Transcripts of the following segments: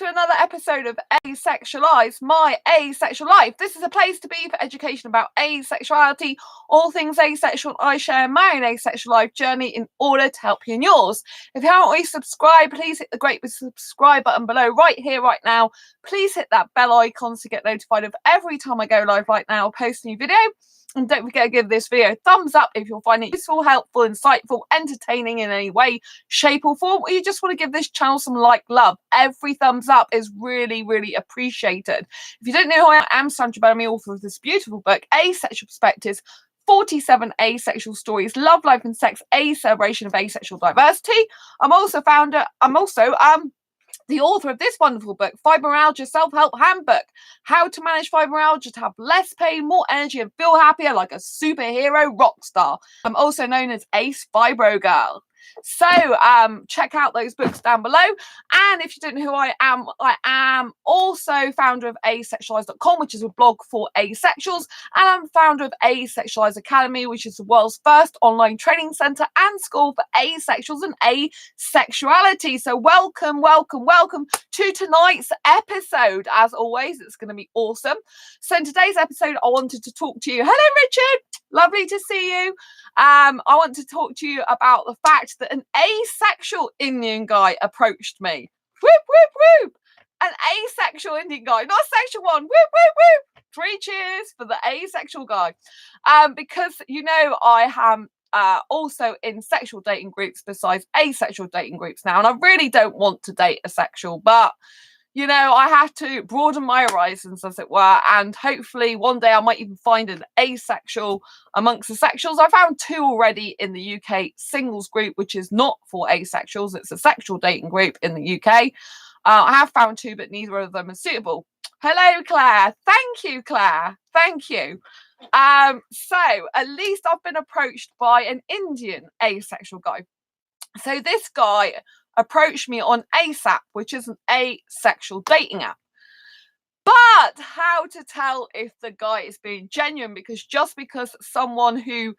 to another episode of Asexualized, my asexual life. This is a place to be for education about asexuality, all things asexual. I share my own asexual life journey in order to help you in yours. If you haven't already subscribed, please hit the great subscribe button below right here, right now. Please hit that bell icon to get notified of every time I go live right now, post a new video. And don't forget to give this video a thumbs up if you'll find it useful, helpful, insightful, entertaining in any way, shape or form, or you just want to give this channel some love. Every thumbs up is really, really appreciated. If you don't know who I am, Sandra Bellamy, author of this beautiful book, Asexual Perspectives, 47 Asexual Stories, Love, Life and Sex, a celebration of asexual diversity. I'm also the author of this wonderful book, Fibromyalgia Self-Help Handbook, How to Manage Fibromyalgia to Have Less Pain, More Energy and Feel Happier Like a Superhero Rock Star. I'm also known as Ace Fibro Girl. So check out those books down below. And if you don't know who I am also founder of asexualise.com, which is a blog for asexuals, and I'm founder of Asexualise Academy, which is the world's first online training centre and school for asexuals and asexuality. So welcome to tonight's episode. As always, it's going to be awesome. So in today's episode, I wanted to talk to you. Hello, Richard. Lovely to see you. I want to talk to you about the fact that an asexual Indian guy approached me. Whoop, whoop, whoop. An asexual Indian guy, not a sexual one. Whoop, whoop, whoop. 3 cheers for the asexual guy. Because, you know, I am also in sexual dating groups besides asexual dating groups now. And I really don't want to date a sexual, but you know, I have to broaden my horizons, as it were, and hopefully one day I might even find an asexual amongst the sexuals. I found 2 already in the UK singles group, which is not for asexuals. It's a sexual dating group in the UK. I have found 2, but neither of them are suitable. Hello, Claire. Thank you, Claire. Thank you. So at least I've been approached by an Indian asexual guy. So this guy approached me on ASAP, which is an asexual dating app. But how to tell if the guy is being genuine? Because just because someone who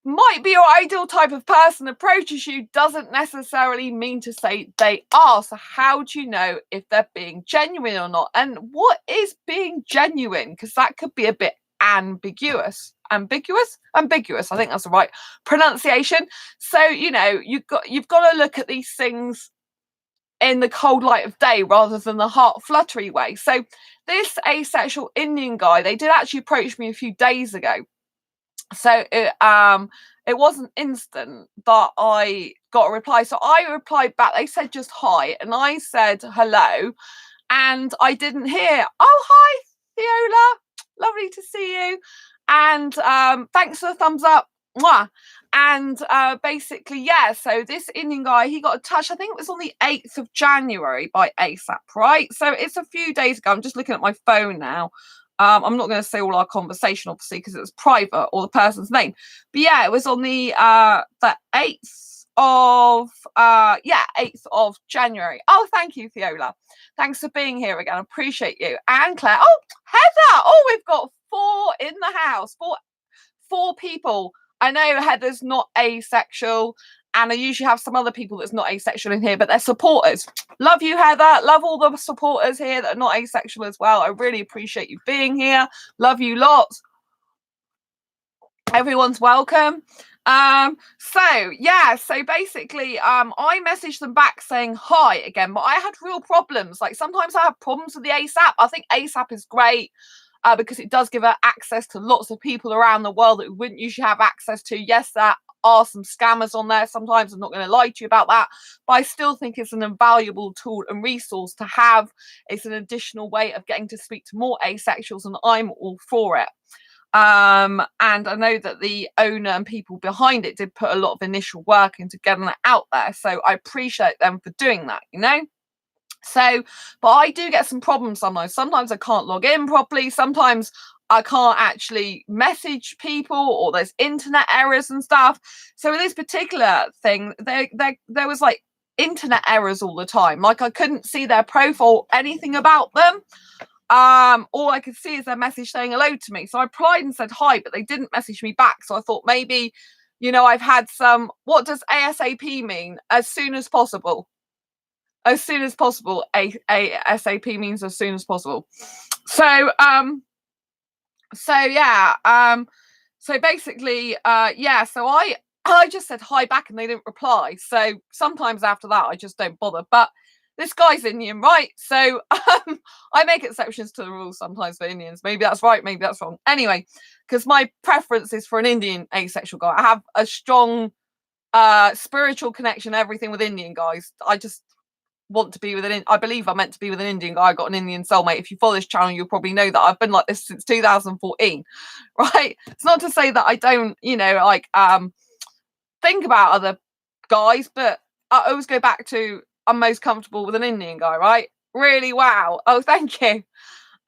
might be your ideal type of person approaches you doesn't necessarily mean to say they are. So how do you know if they're being genuine or not? And what is being genuine? Because that could be a bit ambiguous. I think that's the right pronunciation. So, you know, you've got to look at these things in the cold light of day rather than the heart fluttery way. So this asexual Indian guy, they did actually approach me a few days ago. So it wasn't instant that I got a reply. So I replied back. They said just hi, and I said hello, and I didn't hear. Oh, hi, Viola. Lovely to see you. And thanks for the thumbs up. Mwah. And basically, yeah, so this Indian guy, he got a touch, I think it was on the 8th of January by ASAP, right? So it's a few days ago. I'm just looking at my phone now. I'm not going to say all our conversation, obviously, because it was private or the person's name. But yeah, it was on the 8th of 8th of January. Oh, thank you, Viola. Thanks for being here again. I appreciate you. And Claire. Oh, Heather. Oh, we've got 4 in the house. Four people. I know Heather's not asexual, and I usually have some other people that's not asexual in here, but they're supporters. Love you, Heather. Love all the supporters here that are not asexual as well. I really appreciate you being here. Love you lots. Everyone's welcome. So basically I messaged them back saying hi again, but I had real problems. Like sometimes I have problems with the ASAP. I think ASAP is great because it does give her access to lots of people around the world that we wouldn't usually have access to. Yes, there are some scammers on there sometimes. I'm not going to lie to you about that, but I still think it's an invaluable tool and resource to have. It's an additional way of getting to speak to more asexuals, and I'm all for it. And I know that the owner and people behind it did put a lot of initial work into getting it out there, so I appreciate them for doing that, you know. So, but I do get some problems sometimes I can't log in properly, sometimes I can't actually message people, or there's internet errors and stuff. So with this particular thing, there was like internet errors all the time. Like I couldn't see their profile, anything about them. All I could see is their message saying hello to me. So I replied and said hi, but they didn't message me back. So I thought maybe, you know, I've had some, what does ASAP mean? As soon as possible. As soon as possible. ASAP means as soon as possible. So so basically so I just said hi back and they didn't reply. So sometimes after that I just don't bother. But this guy's Indian, right? So I make exceptions to the rules sometimes for Indians. Maybe that's right, maybe that's wrong. Anyway, because my preference is for an Indian asexual guy. I have a strong spiritual connection, everything with Indian guys. I just want to be with I believe I'm meant to be with an Indian guy. I got an Indian soulmate. If you follow this channel, you'll probably know that I've been like this since 2014. Right? It's not to say that I don't, think about other guys, but I always go back to I'm most comfortable with an Indian guy, right? Really? Wow. Oh, thank you.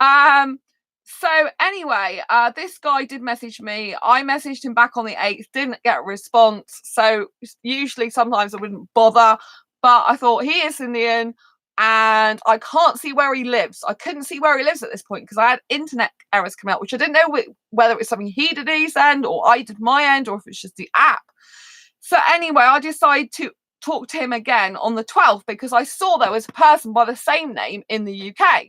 So anyway, this guy did message me. I messaged him back on the 8th, didn't get a response. So usually sometimes I wouldn't bother, but I thought he is Indian and I can't see where he lives. I couldn't see where he lives at this point because I had internet errors come out, which I didn't know whether it was something he did at his end or I did my end or if it's just the app. So anyway, I decided to talk to him again on the 12th because I saw there was a person by the same name in the UK.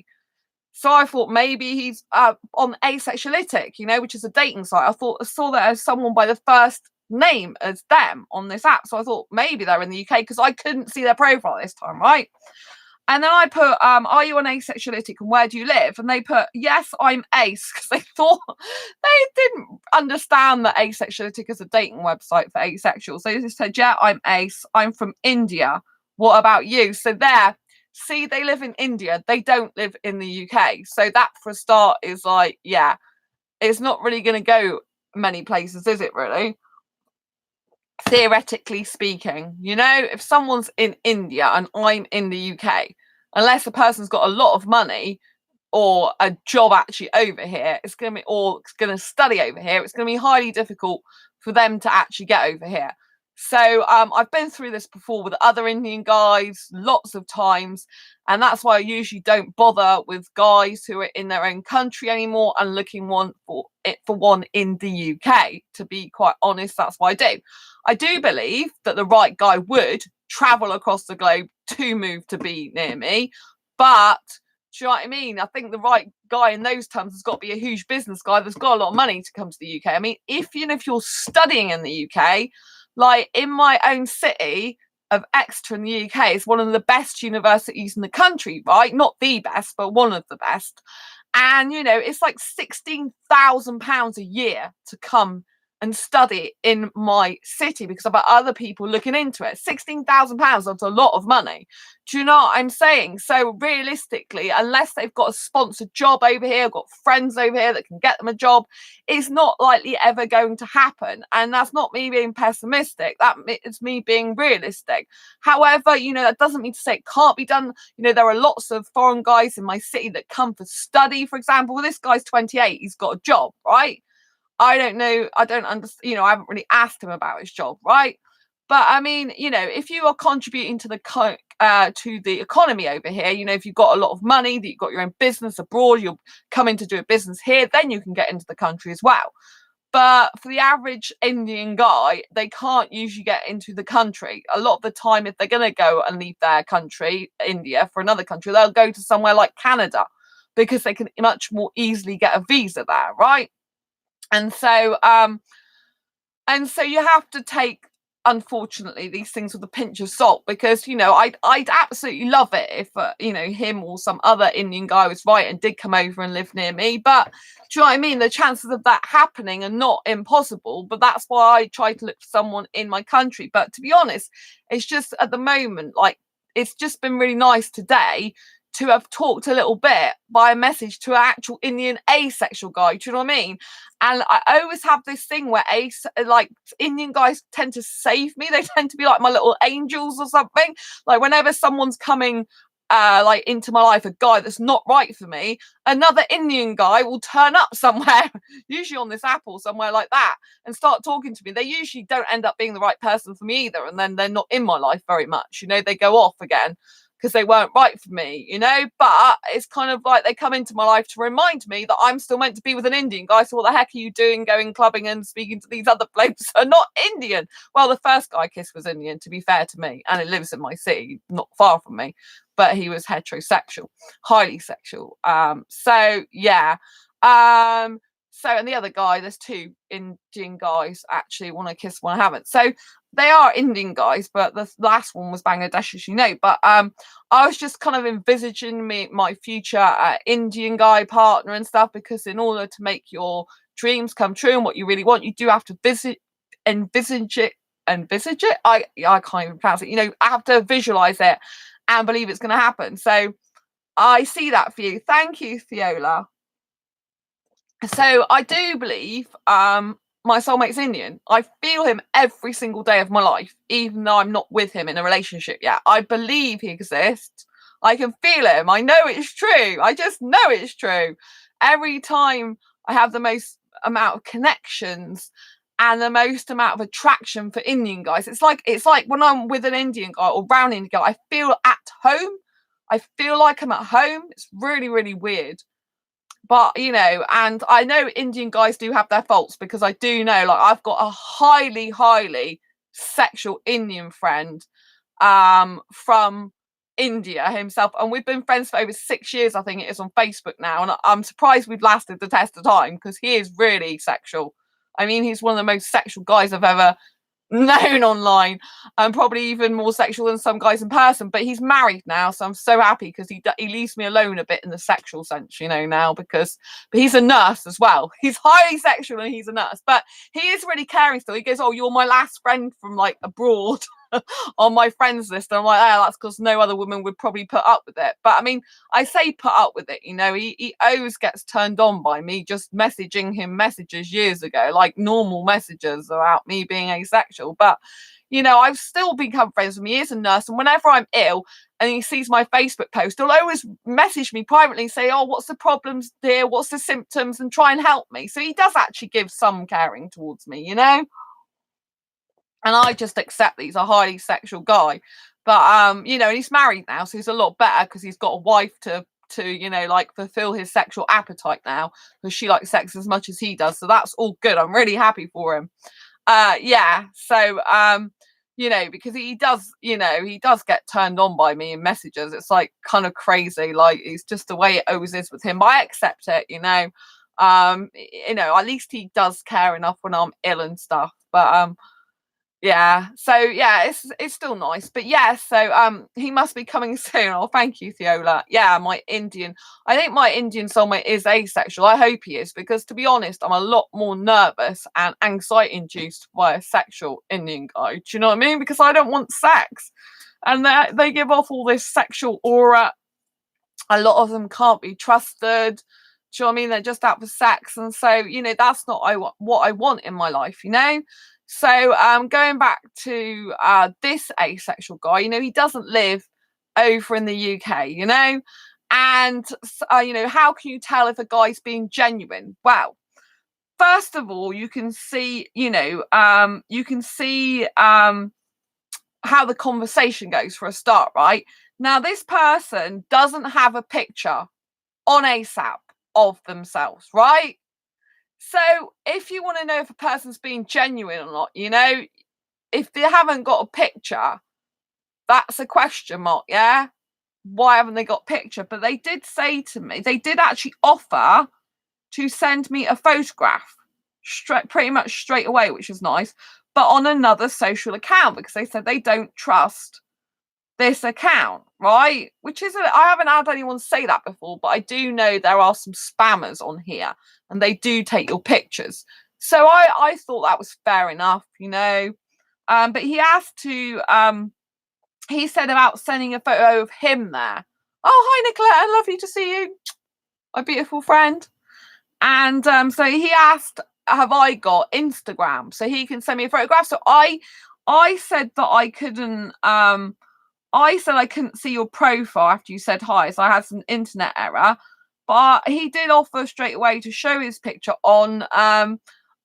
So I thought maybe he's on Asexuality, which is a dating site. I saw that as someone by the first name as them on this app. So I thought maybe they're in the UK because I couldn't see their profile this time, right? And then I put, are you on Asexuality and where do you live? And they put, yes, I'm ace, because they thought they didn't understand that Asexuality is a dating website for asexuals. They just said, yeah, I'm ace. I'm from India. What about you? So there, see, they live in India. They don't live in the UK. So that for a start is like, yeah, it's not really going to go many places, is it really? Theoretically speaking, if someone's in India and I'm in the UK, unless a person's got a lot of money or a job actually over here, it's going to study over here, it's going to be highly difficult for them to actually get over here. So I've been through this before with other Indian guys lots of times, and that's why I usually don't bother with guys who are in their own country anymore and looking for one in the UK. To be quite honest, that's what I do. I do believe that the right guy would travel across the globe to move to be near me, but do you know what I mean? I think the right guy in those terms has got to be a huge business guy that's got a lot of money to come to the UK. I mean, if you're studying in the UK, like in my own city of Exeter in the UK, is one of the best universities in the country, right? Not the best, but one of the best. And, it's like £16,000 a year to come and study in my city because I've got other people looking into it. £16,000, that's a lot of money. Do you know what I'm saying? So realistically, unless they've got a sponsored job over here, got friends over here that can get them a job, it's not likely ever going to happen. And that's not me being pessimistic. It's me being realistic. However, that doesn't mean to say it can't be done. There are lots of foreign guys in my city that come for study, for example. Well, this guy's 28. He's got a job, right? I don't know. I don't understand. I haven't really asked him about his job, right? But I mean, if you are contributing to the economy over here, if you've got a lot of money, that you've got your own business abroad, you're coming to do a business here, then you can get into the country as well. But for the average Indian guy, they can't usually get into the country. A lot of the time, if they're going to go and leave their country, India, for another country, they'll go to somewhere like Canada because they can much more easily get a visa there, right? And so you have to take, unfortunately, these things with a pinch of salt because, I'd absolutely love it if, him or some other Indian guy was right and did come over and live near me. But do you know what I mean? The chances of that happening are not impossible, but that's why I try to look for someone in my country. But to be honest, it's just at the moment, like, it's just been really nice today to have talked a little bit by a message to an actual Indian asexual guy. Do you know what I mean? And I always have this thing where Indian guys tend to save me. They tend to be like my little angels or something. Like whenever someone's coming into my life, a guy that's not right for me, another Indian guy will turn up somewhere, usually on this app or somewhere like that, and start talking to me. They usually don't end up being the right person for me either, and then they're not in my life very much. They go off again. because they weren't right for me, you know. But it's kind of like they come into my life to remind me that I'm still meant to be with an Indian guy. So what the heck are you doing going clubbing and speaking to these other blokes who are not Indian? Well, the first guy I kissed was Indian, to be fair to me, and it lives in my city, not far from me, but he was heterosexual, highly sexual. So yeah. So, and the other guy, there's two Indian guys actually, one I kissed, one I haven't. So they are Indian guys, but the last one was Bangladesh, as you know. But I was just kind of envisaging my future Indian guy partner and stuff, because in order to make your dreams come true and what you really want, you do have to envisage it. I can't even pronounce it. You know, I have to visualize it and believe it's going to happen. So I see that for you. Thank you, Fiola. So I do believe my soulmate's Indian. I feel him every single day of my life, even though I'm not with him in a relationship yet. I believe he exists. I can feel him. I know it's true. I just know it's true. Every time I have the most amount of connections and the most amount of attraction for Indian guys. It's like when I'm with an Indian guy or around Indian guy, I feel at home. I feel like I'm at home. It's really, really weird. But, you know, and I know Indian guys do have their faults, because I do know, like, I've got a highly, highly sexual Indian friend from India himself. And we've been friends for over 6 years, I think it is, on Facebook now. And I'm surprised we've lasted the test of time, because he is really sexual. I mean, he's one of the most sexual guys I've ever known online, and probably even more sexual than some guys in person. But he's married now, so I'm so happy, because he leaves me alone a bit in the sexual sense, you know, now, but he's a nurse as well. He's highly sexual and he's a nurse, but he is really caring still. He goes, "Oh, you're my last friend from like abroad on my friends list." And I'm like, "Oh, that's because no other woman would probably put up with it." But I mean, I say put up with it, you know, he always gets turned on by me just messaging him messages years ago, like normal messages about me being asexual. But, you know, I've still become friends with him. He is a nurse, and whenever I'm ill and he sees my Facebook post, he'll always message me privately and say, "Oh, what's the problems, dear? What's the symptoms?" and try and help me. So he does actually give some caring towards me, you know. And I just accept that he's a highly sexual guy. But you know, and he's married now, so he's a lot better, because he's got a wife to you know, like, fulfill his sexual appetite now, because she likes sex as much as he does. So that's all good. I'm really happy for him. Yeah. So you know, because he does, you know, he does get turned on by me in messages. It's like kind of crazy. Like, it's just the way it always is with him. But I accept it, you know. You know, at least he does care enough when I'm ill and stuff. But yeah, so yeah, it's still nice. But yeah, so he must be coming soon. Oh, thank you, Thiola. Yeah, I think my Indian soulmate is asexual. I hope he is, because to be honest, I'm a lot more nervous and anxiety induced by a sexual Indian guy. Do you know what I mean? Because I don't want sex, and they give off all this sexual aura. A lot of them can't be trusted. Do you know what I mean? They're just out for sex. And so, you know, that's not what I want in my life, you know? So going back to this asexual guy, you know, he doesn't live over in the UK, you know? And, you know, how can you tell if a guy's being genuine? Well, first of all, you can see, you know, how the conversation goes for a start, right? Now, this person doesn't have a picture on ASAP of themselves, right? So if you want to know if a person's being genuine or not, you know, if they haven't got a picture, that's a question mark, yeah? Why haven't they got a picture? But they did say to me, they did actually offer to send me a photograph pretty much straight away, which is nice, but on another social account, because they said they don't trust this account, right? Which is, I haven't had anyone say that before, but I do know there are some spammers on here, and they do take your pictures. So I thought that was fair enough, you know. But he asked to, he said about sending a photo of him there. Oh, hi, Nicola, lovely to see you, my beautiful friend. And so he asked, have I got Instagram so he can send me a photograph? So I said that I couldn't. I said I couldn't see your profile after you said hi, so I had some internet error. But he did offer straight away to show his picture on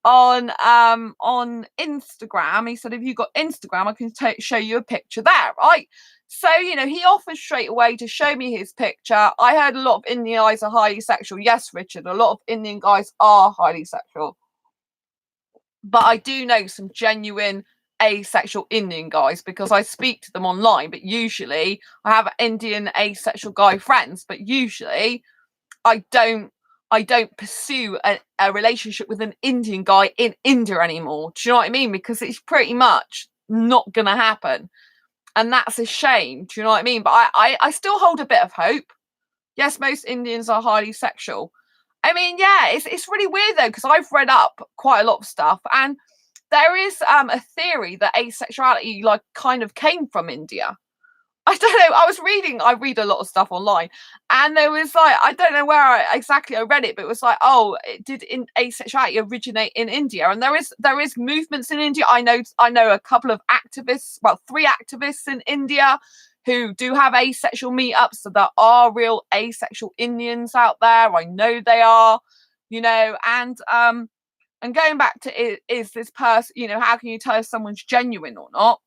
on Instagram. He said, if you've got Instagram, I can show you a picture there, right? So, you know, he offers straight away to show me his picture. I heard a lot of Indian guys are highly sexual. Yes, Richard, a lot of Indian guys are highly sexual. But I do know some genuine asexual Indian guys because I speak to them online. But usually I have Indian asexual guy friends, but usually I don't pursue a relationship with an Indian guy in India anymore. Do you know what I mean? Because it's pretty much not gonna happen. And that's a shame. Do you know what I mean? But I still hold a bit of hope. Yes, most Indians are highly sexual. I mean, yeah, it's really weird though, because I've read up quite a lot of stuff, and there is a theory that asexuality like kind of came from India. I don't know. I read a lot of stuff online, and there was like, I don't know where exactly I read it, but it was like, oh, it did in asexuality originate in India? And there is movements in India. I know a couple of activists, well, 3 activists in India who do have asexual meetups. So there are real asexual Indians out there. I know they are, you know, and going back to is this person, you know, how can you tell if someone's genuine or not?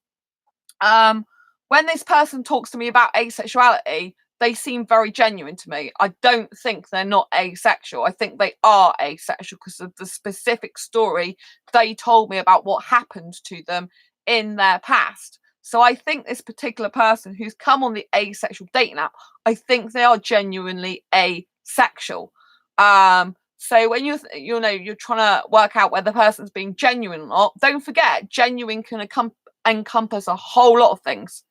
When this person talks to me about asexuality, they seem very genuine to me. I don't think they're not asexual. I think they are asexual because of the specific story they told me about what happened to them in their past. So I think this particular person who's come on the asexual dating app, I think they are genuinely asexual. So when you're trying to work out whether the person's being genuine or not, don't forget genuine can encompass a whole lot of things.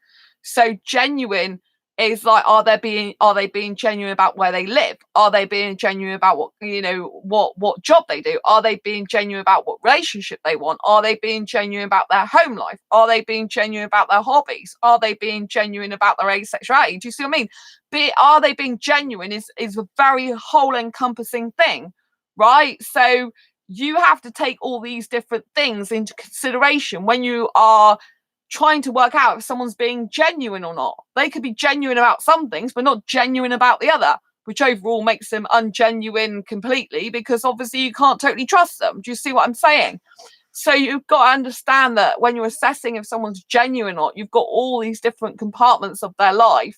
So genuine is like, are they being genuine about where they live? Are they being genuine about what job they do? Are they being genuine about what relationship they want? Are they being genuine about their home life? Are they being genuine about their hobbies? Are they being genuine about their asexuality? Do you see what I mean? Are they being genuine is a very whole encompassing thing, right? So you have to take all these different things into consideration when you are trying to work out if someone's being genuine or not. They could be genuine about some things, but not genuine about the other, which overall makes them ungenuine completely because obviously you can't totally trust them. Do you see what I'm saying? So you've got to understand that when you're assessing if someone's genuine or not, you've got all these different compartments of their life,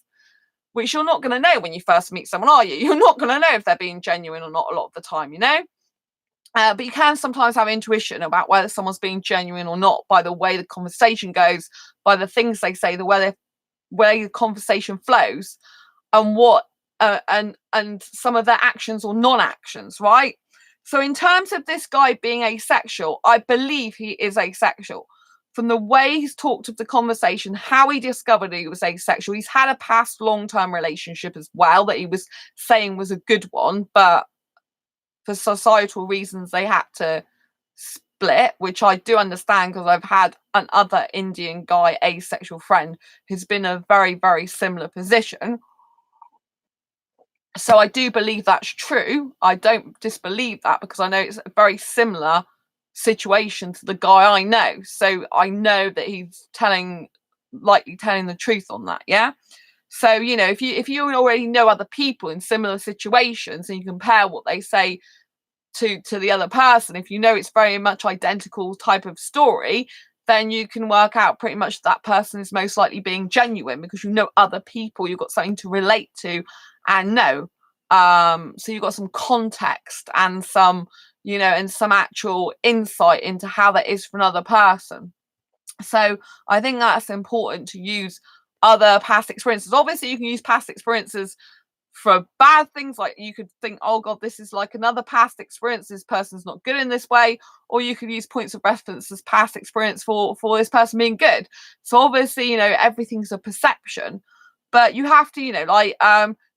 which you're not going to know when you first meet someone, are you? You're not going to know if they're being genuine or not a lot of the time, you know? But you can sometimes have intuition about whether someone's being genuine or not by the way the conversation goes, by the things they say, the way the conversation flows, and what and some of their actions or non-actions, right? So in terms of this guy being asexual, I believe he is asexual. From the way he's talked of the conversation, how he discovered he was asexual, he's had a past long-term relationship as well that he was saying was a good one, but for societal reasons they had to split, which I do understand because I've had another Indian guy asexual friend who's been in a very, very similar position. So I do believe that's true. I don't disbelieve that because I know it's a very similar situation to the guy I know. So I know that he's likely telling the truth on that, yeah? So, you know, if you already know other people in similar situations and you compare what they say to the other person, if you know it's very much identical type of story, then you can work out pretty much that person is most likely being genuine because you know other people, you've got something to relate to and know. So you've got some context and some, you know, and some actual insight into how that is for another person. So I think that's important to use other past experiences. Obviously, you can use past experiences for bad things, like you could think, oh god, this is like another past experience, this person's not good in this way, or you could use points of reference as past experience for this person being good. So obviously, you know, everything's a perception, but you have to, you know, like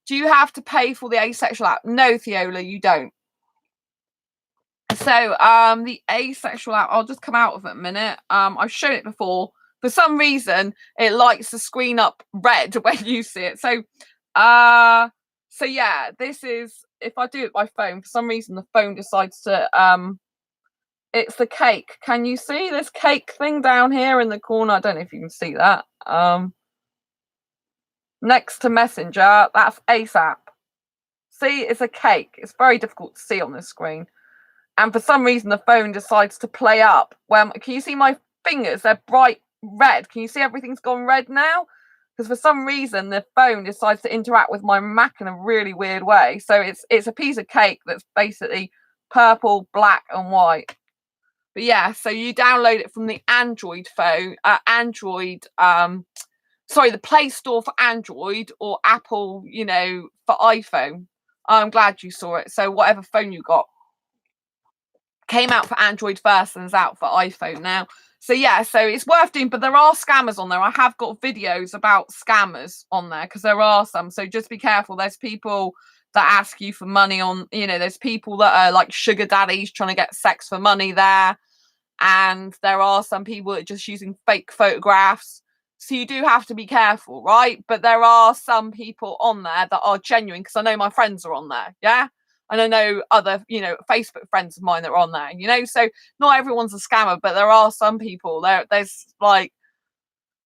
do you have to pay for the asexual app? No, Theola, you don't. So the asexual app, I'll just come out of it a minute. I've shown it before. For some reason it lights the screen up red when you see it. So yeah, this is, if I do it by phone, for some reason the phone decides to it's the cake. Can you see this cake thing down here in the corner? I don't know if you can see that. Next to Messenger, that's ASAP. See, it's a cake. It's very difficult to see on this screen. and for some reason the phone decides to play up. Well, can you see my fingers? They're bright red. Can you see everything's gone red now? Because for some reason the phone decides to interact with my Mac in a really weird way. So it's a piece of cake that's basically purple, black, and white. But yeah, so you download it from the Android phone, the Play Store for Android, or Apple, for iPhone. I'm glad you saw it. So whatever phone you got came out for Android first and is out for iPhone now. So yeah, so it's worth doing, but there are scammers on there. I have got videos about scammers on there because there are some. So just be careful. There's people that ask you for money on, there's people that are like sugar daddies trying to get sex for money there. And there are some people that are just using fake photographs. So you do have to be careful, right? But there are some people on there that are genuine, because I know my friends are on there, yeah? And I know other, Facebook friends of mine that are on there, so not everyone's a scammer, but there are some people, there's like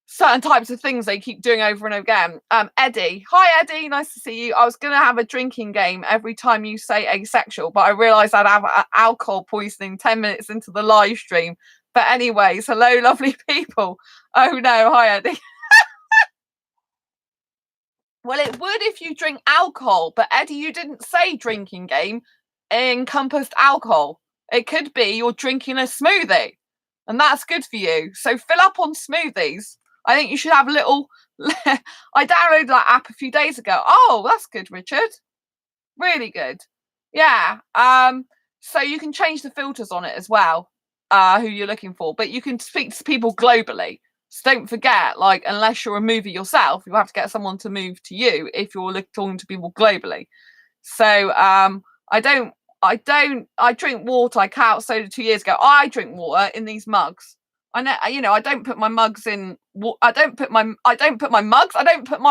certain types of things they keep doing over and over again. Eddie. Hi, Eddie. Nice to see you. I was going to have a drinking game every time you say asexual, but I realised I'd have alcohol poisoning 10 minutes into the live stream. But anyways, hello, lovely people. Oh, no. Hi, Eddie. Well, it would if you drink alcohol, but Eddie, you didn't say drinking game encompassed alcohol. It could be you're drinking a smoothie, and that's good for you. So fill up on smoothies. I think you should have a little. I downloaded that app a few days ago. Oh, that's good, Richard. Really good. Yeah. So you can change the filters on it as well, who you're looking for, but you can speak to people globally. So don't forget, like, unless you're a mover yourself, you have to get someone to move to you if you're talking to people globally. So I drink water. I came out soda 2 years ago. I drink water in these mugs. I know, I don't put my mugs in. I don't put my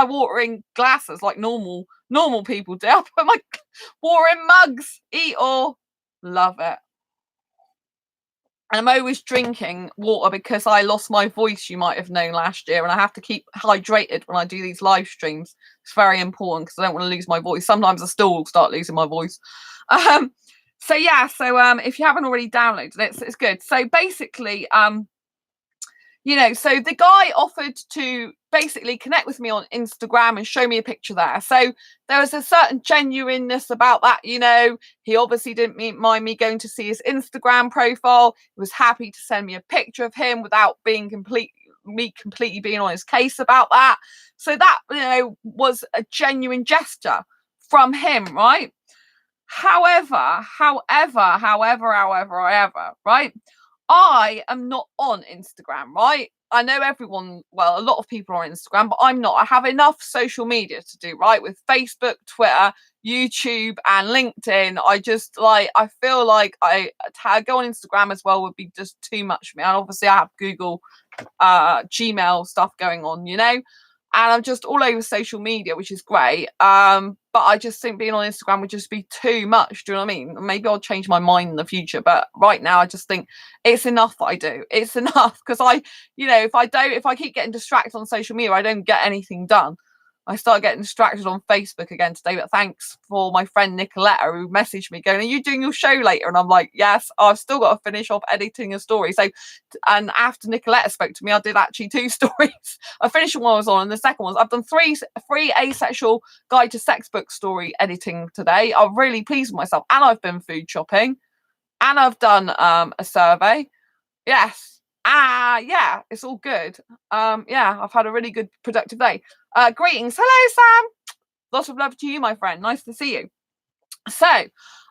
water in glasses like normal people do. I put my water in mugs. Eat or love it. And I'm always drinking water because I lost my voice, you might have known, last year, and I have to keep hydrated when I do these live streams. It's very important because I don't want to lose my voice. Sometimes I still start losing my voice. So yeah, so if you haven't already downloaded it, it's good. So basically, so the guy offered to basically connect with me on Instagram and show me a picture there. So there was a certain genuineness about that. He obviously didn't mind me going to see his Instagram profile. He was happy to send me a picture of him without being completely being on his case about that. So that, was a genuine gesture from him, right? However, right? I am not on Instagram, right? I know everyone, well, a lot of people are on Instagram, but I'm not. I have enough social media to do, right? With Facebook, Twitter, YouTube, and LinkedIn. I feel like I go on Instagram as well would be just too much for me. And obviously I have Google, Gmail stuff going on, and I'm just all over social media, which is great. But I just think being on Instagram would just be too much. Do you know what I mean? Maybe I'll change my mind in the future, but right now I just think it's enough that I do. It's enough because if I keep getting distracted on social media, I don't get anything done. I started getting distracted on Facebook again today, but thanks for my friend Nicoletta who messaged me going, "Are you doing your show later?" And I'm like, "Yes, I've still got to finish off editing a story." So, and after Nicoletta spoke to me, I did actually 2 stories. I finished one I was on, and the second one, I've done three asexual guide to sex book story editing today. I'm really pleased with myself, and I've been food shopping, and I've done a survey. Yes. Yeah, it's all good. Yeah, I've had a really good productive day. Greetings. Hello, Sam. Lots of love to you, my friend. Nice to see you. So,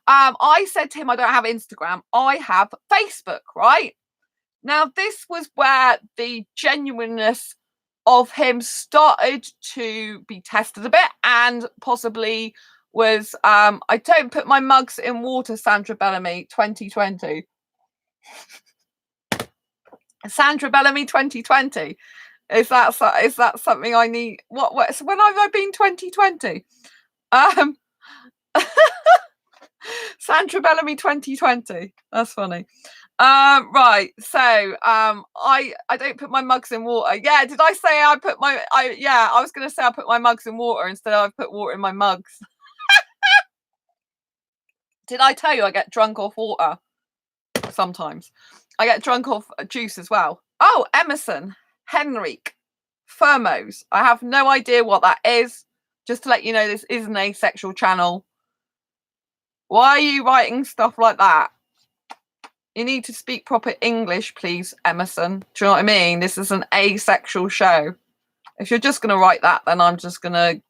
I said to him, I don't have Instagram. I have Facebook, right? Now, this was where the genuineness of him started to be tested a bit, and possibly was, I don't put my mugs in water, Sandra Bellamy, 2020. Sandra Bellamy 2020. Is that something I need? What so when have I been 2020? Sandra Bellamy 2020. That's funny. Right. So I don't put my mugs in water. Yeah, did I say I was gonna say I put my mugs in water instead of I put water in my mugs. Did I tell you I get drunk off water? sometimes. I get drunk off juice as well. Oh, Emerson, Henrique, Thermos. I have no idea what that is. Just to let you know, this is an asexual channel. Why are you writing stuff like that? You need to speak proper English, please, Emerson. Do you know what I mean? This is an asexual show. If you're just going to write that, then I'm just going to...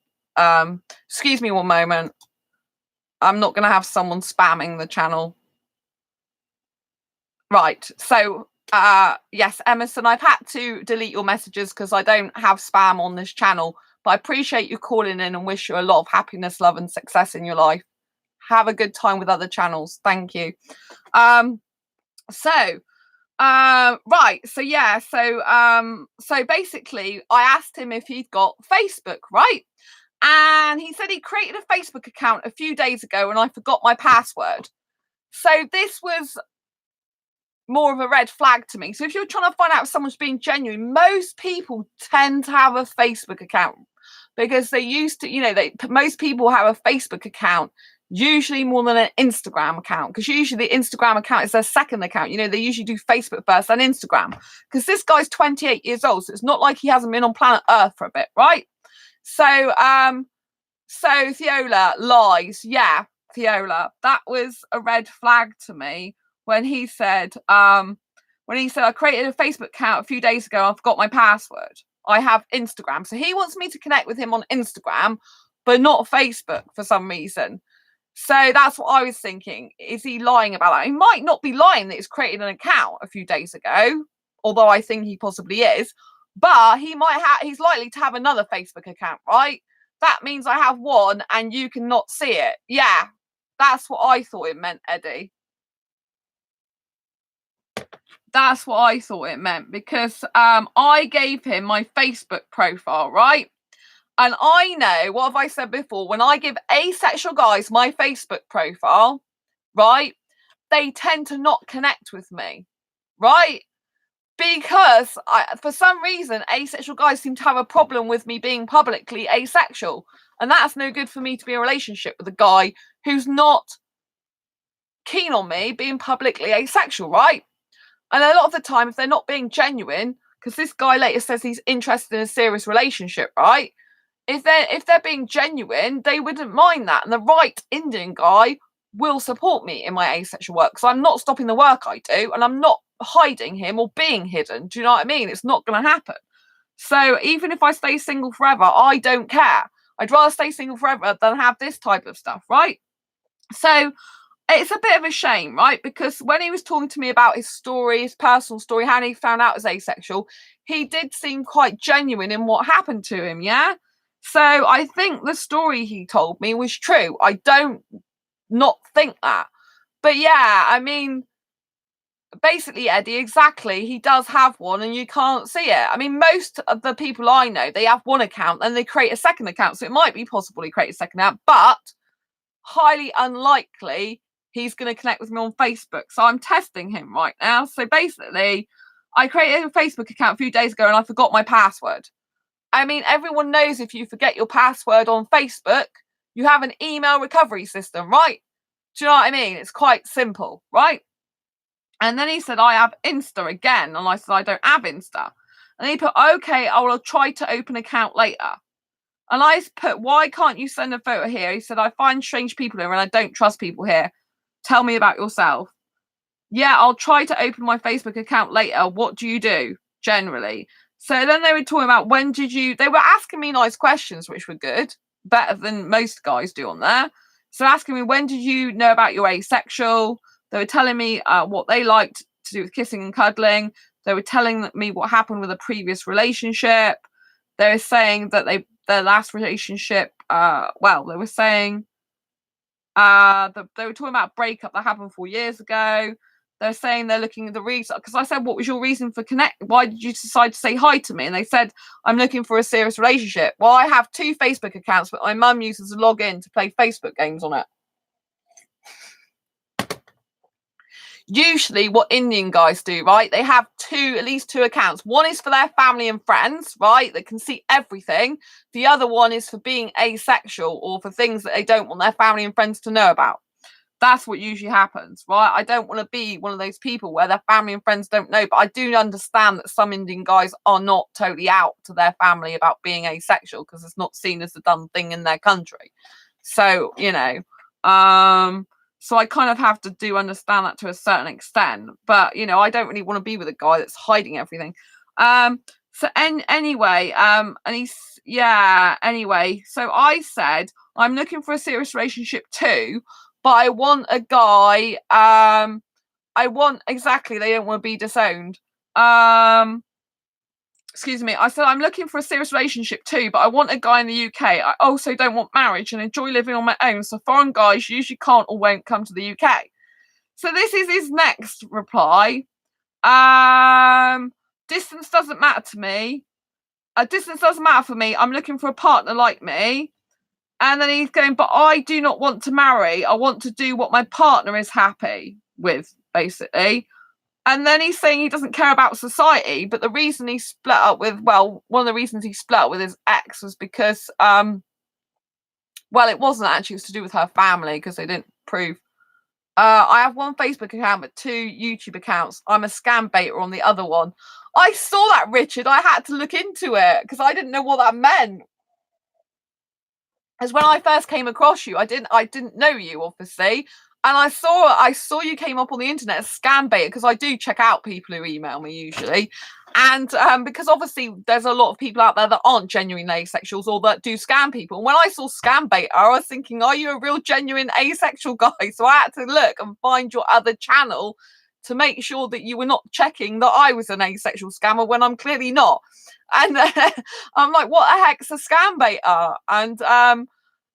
excuse me one moment. I'm not going to have someone spamming the channel. Right. So, yes, Emerson, I've had to delete your messages because I don't have spam on this channel. But I appreciate you calling in and wish you a lot of happiness, love and success in your life. Have a good time with other channels. Thank you. Right. So, yeah. So basically, I asked him if he'd got Facebook, right? And he said he created a Facebook account a few days ago and I forgot my password. So this was more of a red flag to me. So if you're trying to find out if someone's being genuine, most people tend to have a Facebook account because they used to, you know, most people have a Facebook account, usually more than an Instagram account, because usually the Instagram account is their second account. You know, they usually do Facebook first, then Instagram. Because this guy's 28 years old, so it's not like he hasn't been on planet Earth for a bit, right? So, Theola lies. Yeah, Theola, that was a red flag to me when he said, I created a Facebook account a few days ago. I forgot my password. I have Instagram. So he wants me to connect with him on Instagram, but not Facebook for some reason. So that's what I was thinking. Is he lying about that? He might not be lying that he's created an account a few days ago, although I think he possibly is. But he's likely to have another Facebook account, right? That means I have one and you cannot see it. Yeah, that's what I thought it meant, Eddie. That's what I thought it meant because I gave him my Facebook profile, right? And I know, what have I said before? When I give asexual guys my Facebook profile, right, they tend to not connect with me, right? Because for some reason, asexual guys seem to have a problem with me being publicly asexual. And that's no good for me to be in a relationship with a guy who's not keen on me being publicly asexual, right? And a lot of the time, if they're not being genuine, because this guy later says he's interested in a serious relationship, right? If they're being genuine, they wouldn't mind that. And the right Indian guy will support me in my asexual work. So I'm not stopping the work I do, and I'm not hiding him or being hidden. Do you know what I mean? It's not going to happen. So even if I stay single forever, I don't care. I'd rather stay single forever than have this type of stuff, right? So it's a bit of a shame, right? Because when he was talking to me about his story, his personal story, how he found out as asexual, he did seem quite genuine in what happened to him, yeah? So I think the story he told me was true. I don't not think that. But yeah, I mean, basically, Eddie, exactly, he does have one and you can't see it. I mean, most of the people I know, they have one account and they create a second account. So it might be possible he create a second account, but highly unlikely he's going to connect with me on Facebook. So I'm testing him right now. So basically, I created a Facebook account a few days ago and I forgot my password. I mean, everyone knows if you forget your password on Facebook, you have an email recovery system, right? Do you know what I mean? It's quite simple, right? And then he said, I have Insta again. And I said, I don't have Insta. And he put, okay, I will try to open an account later. And I put, why can't you send a photo here? He said, I find strange people here and I don't trust people here. Tell me about yourself. Yeah, I'll try to open my Facebook account later. What do you do generally? So then they were talking about they were asking me nice questions, which were good, better than most guys do on there. So asking me, when did you know about your asexual? They were telling me what they liked to do with kissing and cuddling. They were telling me what happened with a previous relationship. They were saying that their last relationship, they were saying they were talking about a breakup that happened 4 years ago. They're saying they're looking at the reason, because I said, what was your reason for connect? Why did you decide to say hi to me? And they said, I'm looking for a serious relationship. Well, I have 2 Facebook accounts, but my mum uses to log in to play Facebook games on it. Usually what Indian guys do, right? They have at least two accounts. One is for their family and friends, right? That can see everything. The other one is for being asexual or for things that they don't want their family and friends to know about. That's what usually happens, right? I don't want to be one of those people where their family and friends don't know, but I do understand that some Indian guys are not totally out to their family about being asexual because it's not seen as a done thing in their country. So, so I kind of have to understand that to a certain extent, but I don't really want to be with a guy that's hiding everything. Anyway, and anyway, so I said I'm looking for a serious relationship too, but I want a guy, they don't want to be disowned. Excuse me, I said I'm looking for a serious relationship too, but I want a guy in the UK. I also don't want marriage and enjoy living on my own, so foreign guys usually can't or won't come to the UK. So this is his next reply. Distance doesn't matter to me. Distance doesn't matter for me. I'm looking for a partner like me. And then he's going, but I do not want to marry. I want to do what my partner is happy with, basically. And then he's saying he doesn't care about society. But the reason he split up with, one of the reasons he split up with his ex was because, it wasn't actually, it was to do with her family because they didn't prove. I have one Facebook account but 2 YouTube accounts. I'm a scam baiter on the other one. I saw that, Richard. I had to look into it because I didn't know what that meant. As when I first came across you, I didn't know you, obviously, and I saw you came up on the internet as scam baiter because I do check out people who email me usually, and because obviously there's a lot of people out there that aren't genuine asexuals or that do scam people. And when I saw scam baiter, I was thinking, are you a real genuine asexual guy? So I had to look and find your other channel to make sure that you were not checking that I was an asexual scammer when I'm clearly not. And I'm like, what the heck's a scam baiter?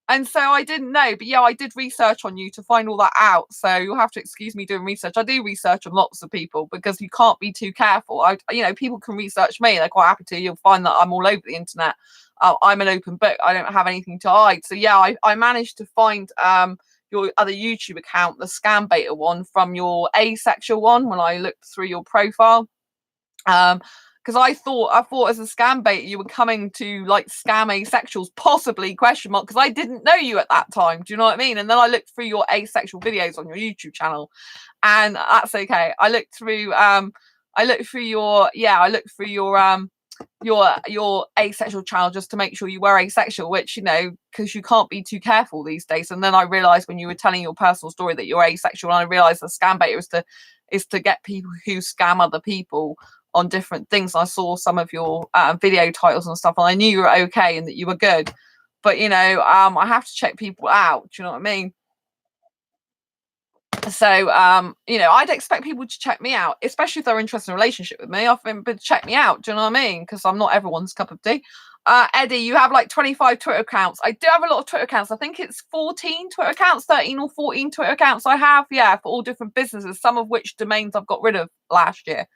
And so I didn't know, but yeah, I did research on you to find all that out. So you'll have to excuse me doing research. I do research on lots of people because you can't be too careful. People can research me; they're quite happy to. You'll find that I'm all over the internet. I'm an open book. I don't have anything to hide. So yeah, I managed to find your other YouTube account, the scam baiter one, from your asexual one when I looked through your profile. Because I thought as a scam baiter you were coming to like scam asexuals, possibly ? Because I didn't know you at that time. Do you know what I mean? And then I looked through your asexual videos on your YouTube channel, and that's okay. I looked through your asexual channel just to make sure you were asexual, which because you can't be too careful these days. And then I realized when you were telling your personal story that you're asexual, and I realized the scam baiter is to get people who scam other people on different things. I saw some of your video titles and stuff, and I knew you were okay and that you were good. But I have to check people out. Do you know what I mean? So I'd expect people to check me out, especially if they're interested in a relationship with me. I've been check me out. Do you know what I mean? Because I'm not everyone's cup of tea. Eddie, you have like 25 Twitter accounts. I do have a lot of Twitter accounts. I think it's 14 Twitter accounts, 13 or 14 Twitter accounts I have, for all different businesses, some of which domains I've got rid of last year.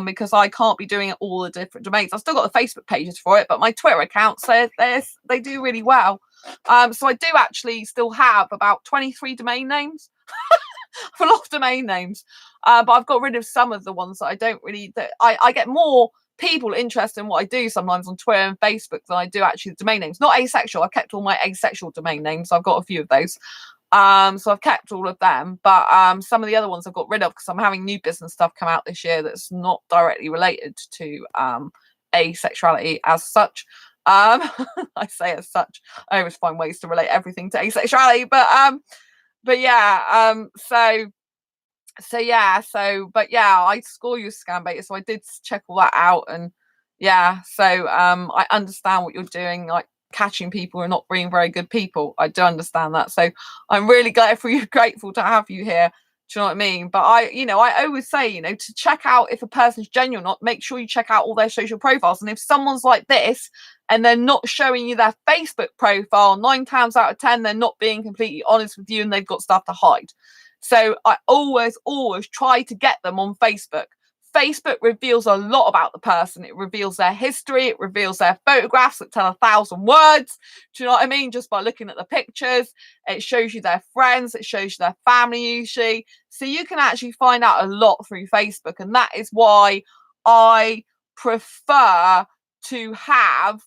Because I can't be doing all the different domains. I've still got the Facebook pages for it, but my Twitter accounts, they do really well. So I do actually still have about 23 domain names. A lot of domain names, but I've got rid of some of the ones that I don't really. I get more people interested in what I do sometimes on Twitter and Facebook than I do actually the domain names. Not asexual. I've kept all my asexual domain names. So I've got a few of those. So I've kept all of them, but some of the other ones I've got rid of because I'm having new business stuff come out this year that's not directly related to asexuality as such. I say as such. I always find ways to relate everything to asexuality, but I score you scam baiter, so I did check all that out, and I understand what you're doing, like catching people who are not being very good people. I do understand that, so I'm really grateful to have you here. Do you know what I mean? But I always say, to check out if a person's genuine or not, make sure you check out all their social profiles. And if someone's like this and they're not showing you their Facebook profile, 9 times out of 10, they're not being completely honest with you and they've got stuff to hide. So I always try to get them on Facebook. Facebook reveals a lot about the person. It reveals their history. It reveals their photographs that tell 1,000 words. Do you know what I mean? Just by looking at the pictures, it shows you their friends. It shows you their family usually. So you can actually find out a lot through Facebook. And that is why I prefer to have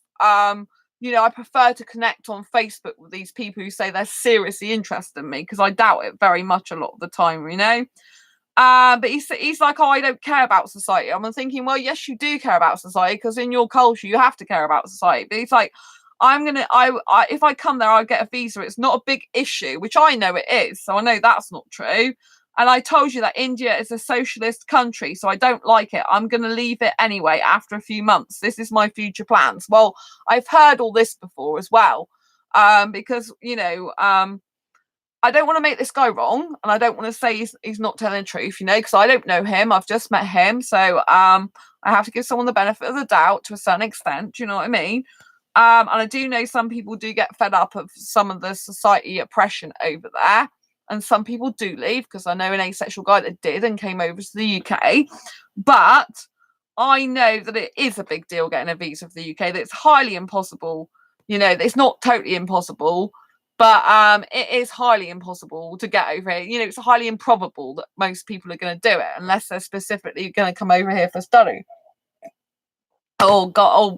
I prefer to connect on Facebook with these people who say they're seriously interested in me, because I doubt it very much a lot of the time, But he's like, oh, I don't care about society. I'm thinking, well, yes, you do care about society, because in your culture you have to care about society. But he's like, if I come there, I'll get a visa. It's not a big issue, which I know it is. So I know that's not true. And I told you that India is a socialist country, so I don't like it. I'm going to leave it anyway after a few months. This is my future plans. Well, I've heard all this before as well, because, I don't want to make this guy wrong, and I don't want to say he's not telling the truth, because I don't know him. I've just met him, so I have to give someone the benefit of the doubt to a certain extent. Do you know what I mean? And I do know some people do get fed up of some of the society oppression over there, and some people do leave, because I know an asexual guy that did and came over to the UK. But I know that it is a big deal getting a visa for the UK, that it's highly impossible. It's not totally impossible, but it is highly impossible to get over here. It's highly improbable that most people are going to do it unless they're specifically going to come over here for study, or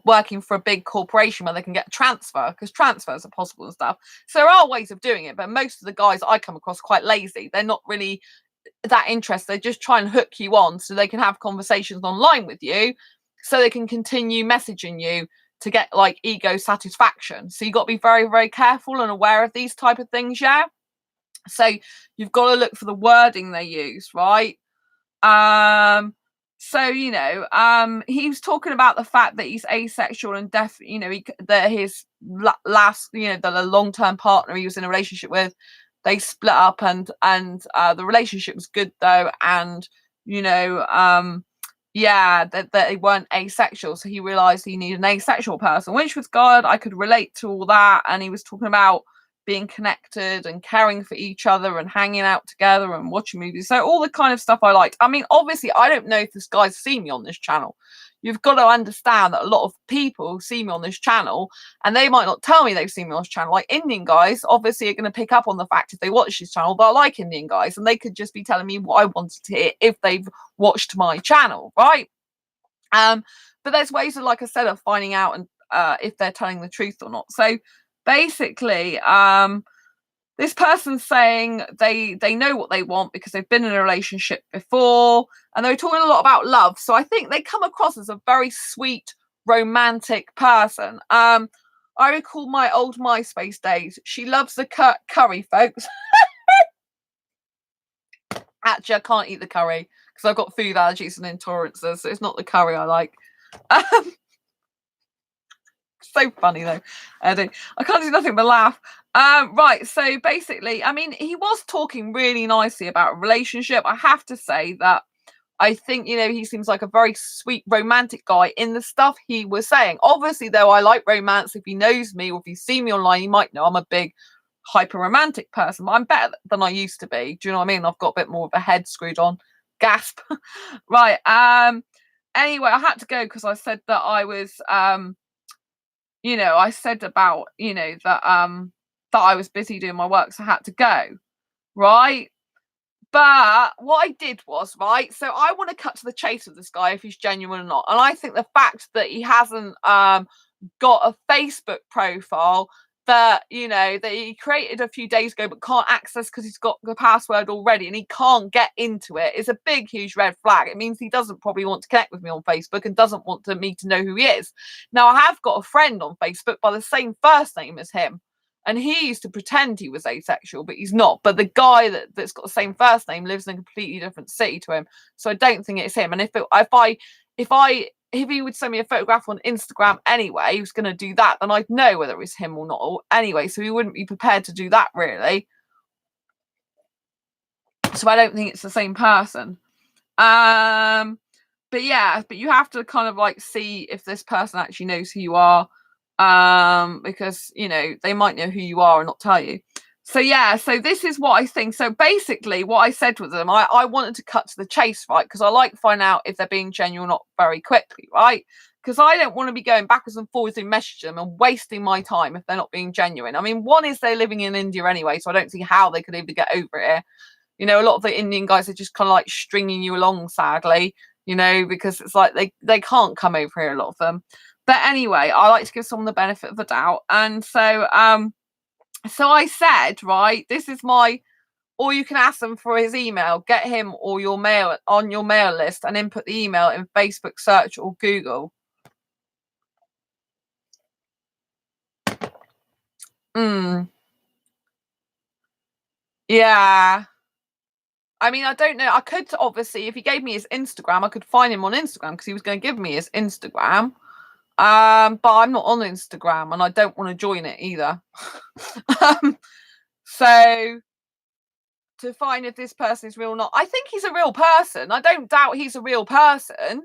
working for a big corporation where they can get transfer, because transfers are possible and stuff. So there are ways of doing it, but most of the guys I come across are quite lazy. They're not really that interested. They just try and hook you on so they can have conversations online with you, so they can continue messaging you to get like ego satisfaction. So you got to be very, very careful and aware of these type of things. Yeah. So you've got to look for the wording they use, right? So he was talking about the fact that he's asexual and that his last, the long-term partner he was in a relationship with, they split up, and the relationship was good though, and that they weren't asexual, so he realized he needed an asexual person, which was good. I could relate to all that. And he was talking about being connected and caring for each other and hanging out together and watching movies, so all the kind of stuff I liked. I mean, obviously I don't know if this guy's seen me on this channel. You've got to understand that a lot of people see me on this channel, and they might not tell me they've seen me on this channel. Like Indian guys obviously are going to pick up on the fact, if they watch this channel, that I like Indian guys, and they could just be telling me what I wanted to hear if they've watched my channel, right? But there's ways of, like I said, of finding out and if they're telling the truth or not. So basically, this person's saying they know what they want because they've been in a relationship before, and they were talking a lot about love. So I think they come across as a very sweet, romantic person. I recall my old MySpace days. She loves the curry, folks. Actually, I can't eat the curry because I've got food allergies and intolerances, so it's not the curry I like. So funny though, Eddie. I can't do nothing but laugh. Right, so basically, I mean, he was talking really nicely about a relationship. I have to say that I think, he seems like a very sweet, romantic guy in the stuff he was saying. Obviously, though, I like romance. If he knows me or if he's seen me online, he might know I'm a big hyper romantic person, but I'm better than I used to be. Do you know what I mean? I've got a bit more of a head screwed on. Gasp. Right. Anyway, I had to go because I said that I was I said about, that I was busy doing my work, so I had to go, right? But what I did was, right, so I want to cut to the chase of this guy, if he's genuine or not. And I think the fact that he hasn't got a Facebook profile that, that he created a few days ago but can't access because he's got the password already and he can't get into it is a big, huge red flag. It means he doesn't probably want to connect with me on Facebook and doesn't want me to know who he is. Now, I have got a friend on Facebook by the same first name as him, and he used to pretend he was asexual, but he's not. But the guy that's got the same first name lives in a completely different city to him, so I don't think it's him. And if he would send me a photograph on Instagram anyway, he was going to do that, then I'd know whether it was him or not anyway, so he wouldn't be prepared to do that, really. So I don't think it's the same person. But yeah, but you have to kind of like see if this person actually knows who you are, because, they might know who you are and not tell you. So yeah, so this is what I think. So basically what I said with them, I wanted to cut to the chase, right? Because I like to find out if they're being genuine or not very quickly, right? Because I don't want to be going backwards and forwards and messaging them and wasting my time if they're not being genuine. I mean, one is they're living in India anyway, so I don't see how they could even get over it. A lot of the Indian guys are just kind of like stringing you along, sadly. you know, because it's like they can't come over here, a lot of them. But anyway, I like to give someone the benefit of the doubt. And so I said, right, this is my, or you can ask them for his email, get him or your mail on your mail list and input the email in Facebook search or Google. Yeah. I mean, I don't know. I could, obviously, if he gave me his Instagram, I could find him on Instagram because he was going to give me his Instagram. But I'm not on Instagram and I don't want to join it either. So to find if this person is real or not, I think he's a real person. I don't doubt he's a real person.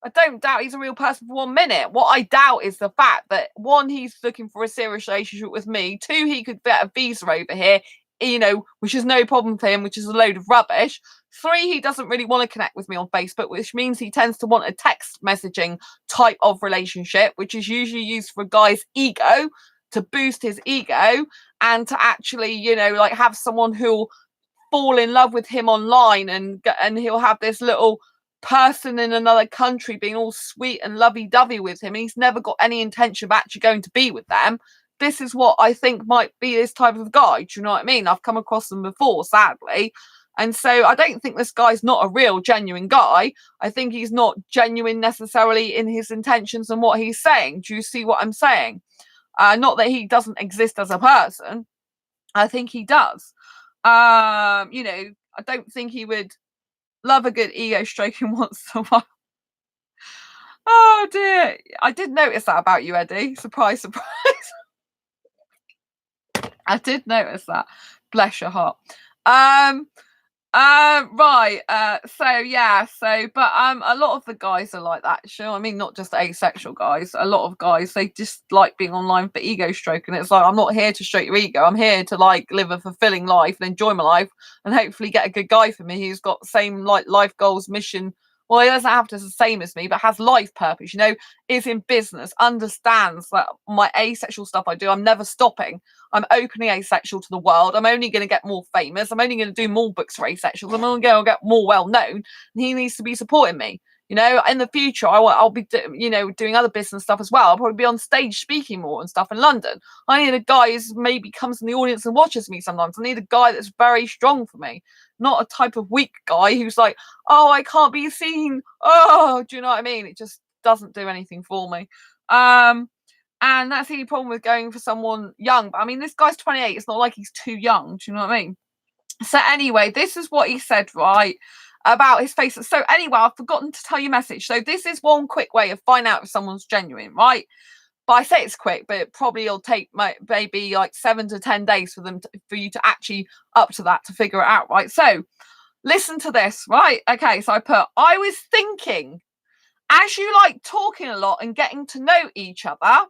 I don't doubt he's a real person for 1 minute. What I doubt is the fact that, one, he's looking for a serious relationship with me. Two, he could get a visa over here, you know, which is no problem for him, which is a load of rubbish. Three, he doesn't really want to connect with me on Facebook, which means he tends to want a text messaging type of relationship, which is usually used for a guy's ego, to boost his ego, and to actually, you know, like have someone who'll fall in love with him online, and he'll have this little person in another country being all sweet and lovey-dovey with him, and he's never got any intention of actually going to be with them. This is what I think might be this type of guy. Do you know what I mean? I've come across them before, sadly. And so I don't think this guy's not a real, genuine guy. I think he's not genuine necessarily in his intentions and what he's saying. Do you see what I'm saying? Not that he doesn't exist as a person. I think he does. You know, I don't think he would love a good ego stroking once in a while. Oh dear. I did notice that about you, Eddie. Surprise, surprise. I did notice that. Bless your heart. Right. So yeah. So, but a lot of the guys are like that. Sure. I mean, not just asexual guys. A lot of guys, they just like being online for ego stroking. It's like, I'm not here to stroke your ego. I'm here to like live a fulfilling life and enjoy my life, and hopefully get a good guy for me who's got the same like life goals, mission. Well, he doesn't have to be the same as me, but has life purpose, you know, is in business, understands that my asexual stuff I do, I'm never stopping. I'm openly asexual to the world. I'm only going to get more famous. I'm only going to do more books for asexuals. I'm only going to get more well known. And he needs to be supporting me. You know, in the future, I'll be, you know, doing other business stuff as well. I'll probably be on stage speaking more and stuff in London. I need a guy who maybe comes in the audience and watches me sometimes. I need a guy that's very strong for me, not a type of weak guy who's like, oh, I can't be seen. Oh, do you know what I mean? It just doesn't do anything for me. And that's the only problem with going for someone young. But I mean, this guy's 28. It's not like he's too young. Do you know what I mean? So anyway, this is what he said, right, about his face. So anyway, I've forgotten to tell you a message. So this is one quick way of finding out if someone's genuine, right? But I say it's quick, but it probably will take maybe like 7 to 10 days for you to actually up to that to figure it out, right? So listen to this, right? Okay, so I was thinking, as you like talking a lot and getting to know each other,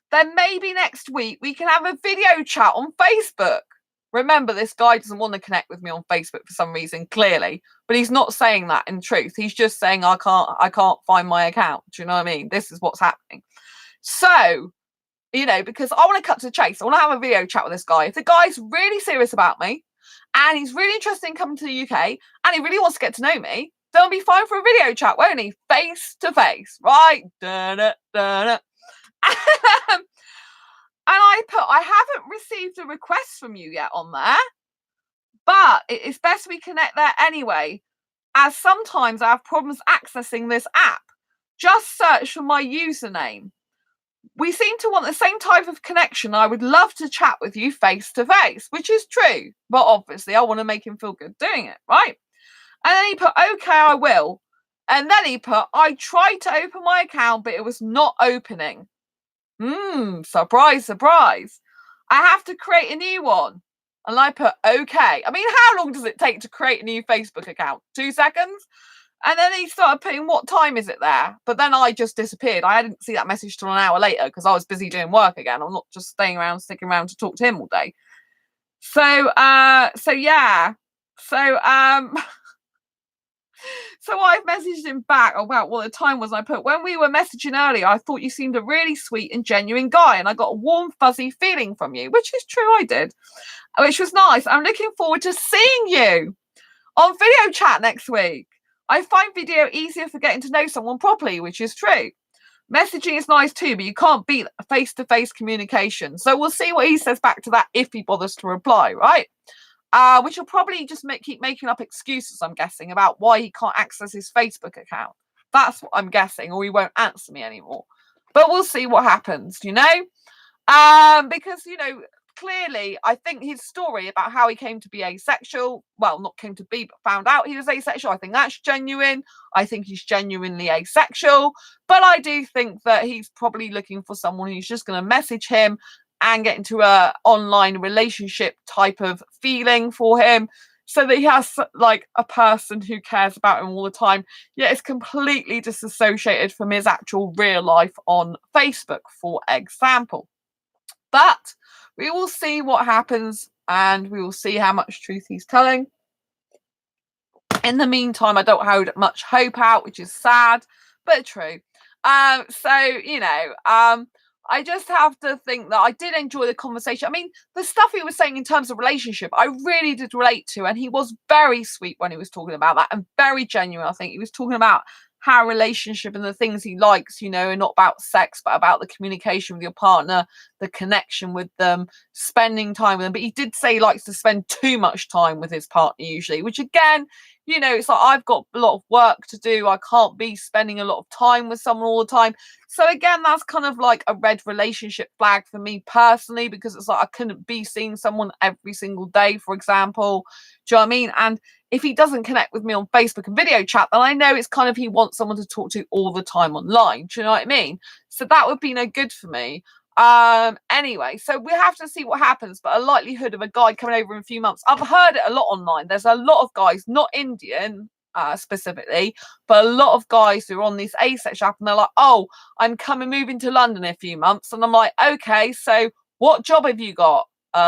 then maybe next week we can have a video chat on Facebook. Remember, this guy doesn't want to connect with me on Facebook for some reason, clearly. But he's not saying that in truth. He's just saying, I can't find my account. Do you know what I mean? This is what's happening. So, you know, because I want to cut to the chase. I want to have a video chat with this guy. If the guy's really serious about me and he's really interested in coming to the UK and he really wants to get to know me, then I'll be fine for a video chat, won't he? Face to face, right? Dun-dun, dun-dun. And I haven't received a request from you yet on there, but it's best we connect there anyway, as sometimes I have problems accessing this app. Just search for my username. We seem to want the same type of connection. I would love to chat with you face to face, which is true, but obviously I want to make him feel good doing it, right? And then he put, okay, I will. And then he put, I tried to open my account, but it was not opening. Surprise, surprise. I have to create a new one. And I put, okay. I mean, how long does it take to create a new Facebook account? 2 seconds? And then he started putting, what time is it there? But then I just disappeared. I didn't see that message till an hour later because I was busy doing work again. I'm not just sticking around to talk to him all day. So yeah. So I've messaged him back about what the time was. I put, when we were messaging earlier, I thought you seemed a really sweet and genuine guy, and I got a warm, fuzzy feeling from you, which is true, I did, which was nice. I'm looking forward to seeing you on video chat next week. I find video easier for getting to know someone properly, which is true. Messaging is nice too, but you can't beat face-to-face communication. So we'll see what he says back to that if he bothers to reply, right? Which will probably just keep making up excuses, I'm guessing, about why he can't access his Facebook account. That's what I'm guessing, or he won't answer me anymore. But we'll see what happens, you know? Because, you know, clearly, I think his story about how he came to be asexual, well, not came to be, but found out he was asexual, I think that's genuine. I think he's genuinely asexual. But I do think that he's probably looking for someone who's just going to message him and get into a online relationship type of feeling for him, so that he has like a person who cares about him all the time, yet is completely disassociated from his actual real life on Facebook, for example. But we will see what happens, and we will see how much truth he's telling. In the meantime, I don't hold much hope out, which is sad, but true. So, you know, I just have to think that I did enjoy the conversation. I mean, the stuff he was saying in terms of relationship, I really did relate to. And he was very sweet when he was talking about that, and very genuine. I think he was talking about how relationship and the things he likes, you know, are not about sex, but about the communication with your partner, the connection with them, spending time with them. But he did say he likes to spend too much time with his partner usually, which again, you know, it's like I've got a lot of work to do. I can't be spending a lot of time with someone all the time. So again, that's kind of like a red relationship flag for me personally, because it's like I couldn't be seeing someone every single day, for example. Do you know what I mean? And if he doesn't connect with me on Facebook and video chat, then I know it's kind of he wants someone to talk to all the time online. Do you know what I mean? So that would be no good for me. Anyway, so we have to see what happens, but a likelihood of a guy coming over in a few months. I've heard it a lot online. There's a lot of guys, not Indian specifically, but a lot of guys who are on this asexual app, and they're like, oh, I'm moving to London in a few months. And I'm like, okay, so what job have you got? They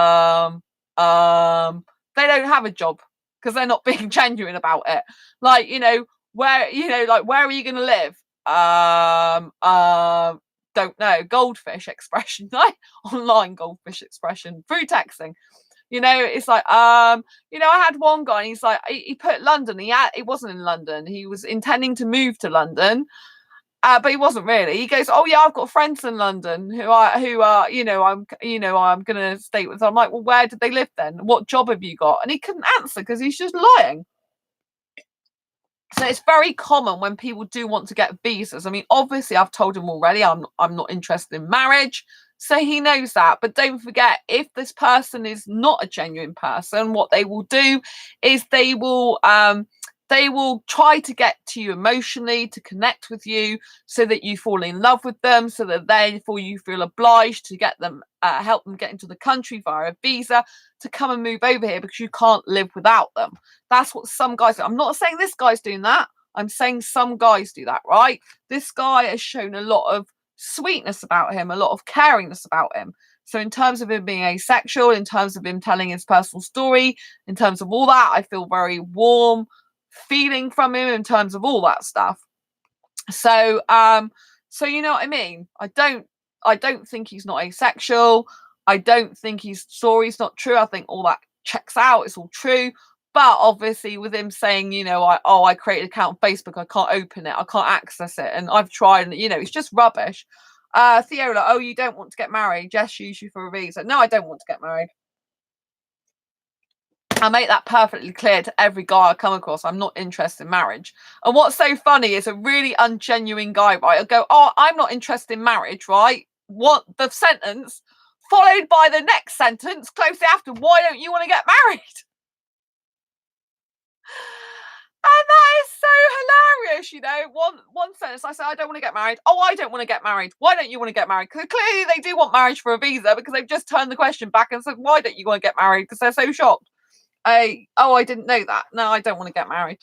don't have a job, because they're not being genuine about it. Like, you know, where, you know, like, where are you going to live? Don't know. Goldfish expression, like online goldfish expression through texting. You know, it's like, you know, I had one guy, and he's like, he put London. It wasn't in London. He was intending to move to London, but he wasn't really. He goes, oh yeah, I've got friends in London who are, you know, I'm gonna stay with. I'm like, well, where did they live then? What job have you got? And he couldn't answer because he's just lying. So it's very common when people do want to get visas. I mean, obviously, I've told him already I'm not interested in marriage, so he knows that. But don't forget, if this person is not a genuine person, what they will do is they will try to get to you emotionally, to connect with you, so that you fall in love with them, so that therefore you feel obliged to get them, help them get into the country via a visa to come and move over here, because you can't live without them. That's what some guys do. I'm not saying this guy's doing that. I'm saying some guys do that, right? This guy has shown a lot of sweetness about him, a lot of caringness about him. So in terms of him being asexual, in terms of him telling his personal story, in terms of all that, I feel very warm feeling from him in terms of all that stuff. So so you know what I mean? I don't think he's not asexual. I don't think his story's not true. I think all that checks out. It's all true. But obviously, with him saying, you know, I created an account on Facebook, I can't open it, I can't access it, and I've tried, and you know, it's just rubbish. Theola, oh, you don't want to get married? Just use you for a visa. No, I don't want to get married. I make that perfectly clear to every guy I come across. I'm not interested in marriage. And what's so funny is a really ungenuine guy, right? I'll go, oh, I'm not interested in marriage, right? What the sentence followed by the next sentence closely after, why don't you want to get married? And that is so hilarious, you know. One sentence, I say, I don't want to get married. Oh, I don't want to get married. Why don't you want to get married? Because clearly they do want marriage for a visa, because they've just turned the question back and said, why don't you want to get married? Because they're so shocked. I didn't know that. No, I don't want to get married.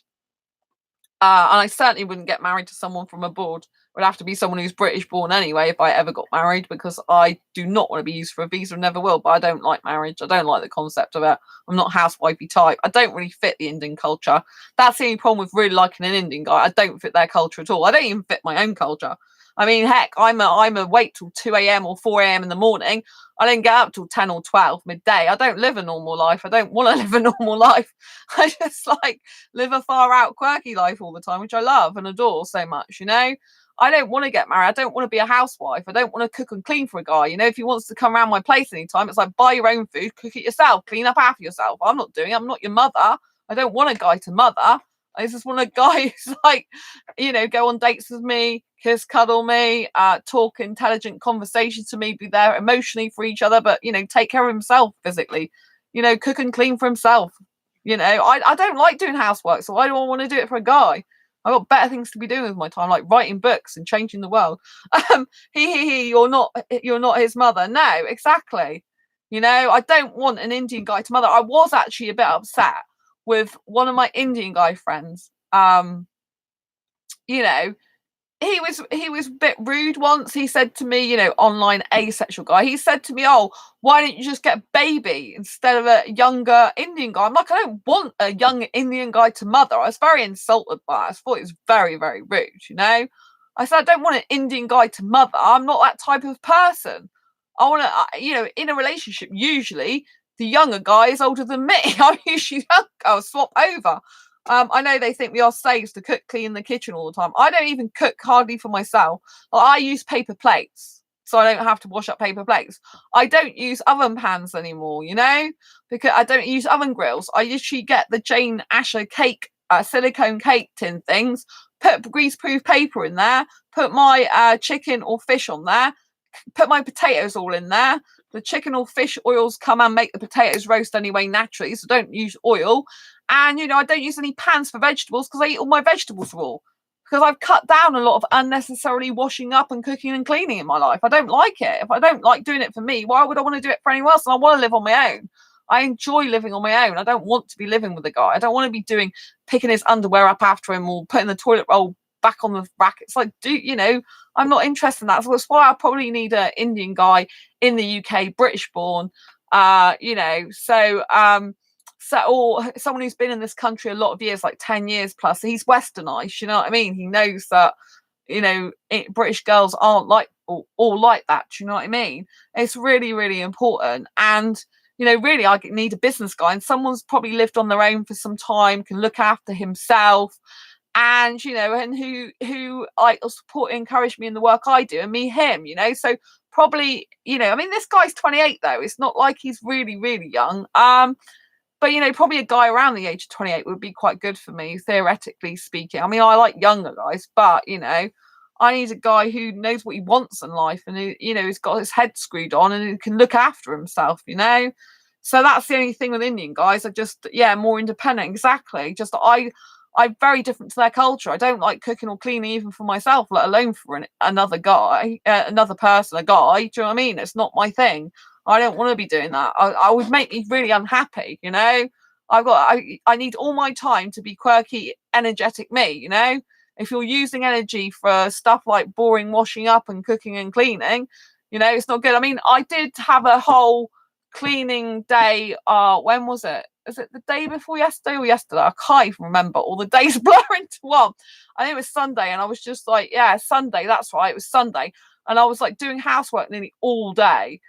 And I certainly wouldn't get married to someone from abroad. It would have to be someone who's British born anyway if I ever got married, because I do not want to be used for a visa and never will. But I don't like marriage. I don't like the concept of it. I'm not housewifey type. I don't really fit the Indian culture. That's the only problem with really liking an Indian guy. I don't fit their culture at all. I don't even fit my own culture. I mean, heck, I'm awake till 2 a.m. or 4 a.m. in the morning. I don't get up till 10 or 12 midday. I don't live a normal life. I don't want to live a normal life. I just like live a far out quirky life all the time, which I love and adore so much, you know. I don't want to get married. I don't want to be a housewife. I don't want to cook and clean for a guy. You know, if he wants to come around my place anytime, it's like buy your own food, cook it yourself, clean up after yourself. I'm not doing it. I'm not your mother. I don't want a guy to mother. I just want a guy who's like, you know, go on dates with me, kiss, cuddle me, talk intelligent conversation to me, be there emotionally for each other, but, you know, take care of himself physically, you know, cook and clean for himself. You know, I don't like doing housework, so why do I want to do it for a guy? I've got better things to be doing with my time, like writing books and changing the world. You're not his mother. No, exactly. You know, I don't want an Indian guy to mother. I was actually a bit upset with one of my Indian guy friends. You know, he was a bit rude once. He said to me, you know, online asexual guy, he said to me, oh, why don't you just get a baby instead of a younger Indian guy? I'm like, I don't want a young Indian guy to mother. I was very insulted by it. I thought it was very, very rude, you know. I said, I don't want an Indian guy to mother. I'm not that type of person. I want to, you know, in a relationship, usually the younger guy is older than me. I'm usually younger. I'll swap over. I know they think we are slaves to cook, clean the kitchen all the time. I don't even cook hardly for myself. I use paper plates, so I don't have to wash up paper plates. I don't use oven pans anymore, you know, because I don't use oven grills. I usually get the Jane Asher cake, silicone cake tin things, put grease-proof paper in there, put my chicken or fish on there, put my potatoes all in there. The chicken or fish oils come and make the potatoes roast anyway naturally, so don't use oil. And, you know, I don't use any pans for vegetables because I eat all my vegetables raw. Because I've cut down a lot of unnecessarily washing up and cooking and cleaning in my life. I don't like it. If I don't like doing it for me, why would I want to do it for anyone else? And I want to live on my own. I enjoy living on my own. I don't want to be living with a guy. I don't want to be picking his underwear up after him or putting the toilet roll back on the rack. It's like, you know, I'm not interested in that. So that's why I probably need an Indian guy in the UK, British born, you know, or someone who's been in this country a lot of years, like 10 years plus. He's westernized, you know what I mean? He knows that, you know, British girls aren't like all like that. Do you know what I mean? It's really, really important. And, you know, really, I need a business guy, and someone's probably lived on their own for some time, can look after himself, and, you know, and who like support, encourage me in the work I do, and me him, you know. So probably, you know, I mean, this guy's 28 though. It's not like he's really, really young. But, you know, probably a guy around the age of 28 would be quite good for me, theoretically speaking. I mean, I like younger guys, but, you know, I need a guy who knows what he wants in life and who, you know, has got his head screwed on and who can look after himself, you know. So that's the only thing with Indian guys. Are just, yeah, more independent. Exactly. Just I'm very different to their culture. I don't like cooking or cleaning even for myself, let alone for another guy, another person, a guy. Do you know what I mean? It's not my thing. I don't want to be doing that. I would make me really unhappy, you know. I need all my time to be quirky, energetic me, you know. If you're using energy for stuff like boring washing up and cooking and cleaning, you know, it's not good. I mean, I did have a whole cleaning day. When was it? Is it the day before yesterday or yesterday? I can't even remember. All the days blur into one. I think it was Sunday, and I was just like, yeah, Sunday. That's right. It was Sunday, and I was like doing housework nearly all day.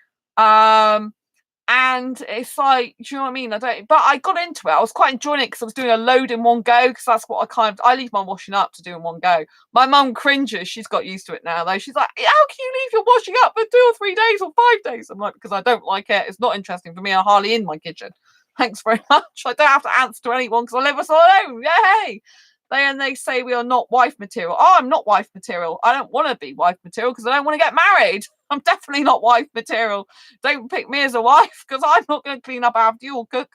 And it's like, do you know what I mean? But I got into it. I was quite enjoying it because I was doing a load in one go, because that's what I leave my washing up to do in one go. My mum cringes. She's got used to it now, though. She's like, how can you leave your washing up for 2 or 3 days or 5 days? I'm like, because I don't like it. It's not interesting for me. I'm hardly in my kitchen. Thanks very much. I don't have to answer to anyone because I live us alone. Yay! They say we are not wife material. Oh, I'm not wife material. I don't want to be wife material because I don't want to get married. I'm definitely not wife material. Don't pick me as a wife because I'm not going to clean up after you or cook.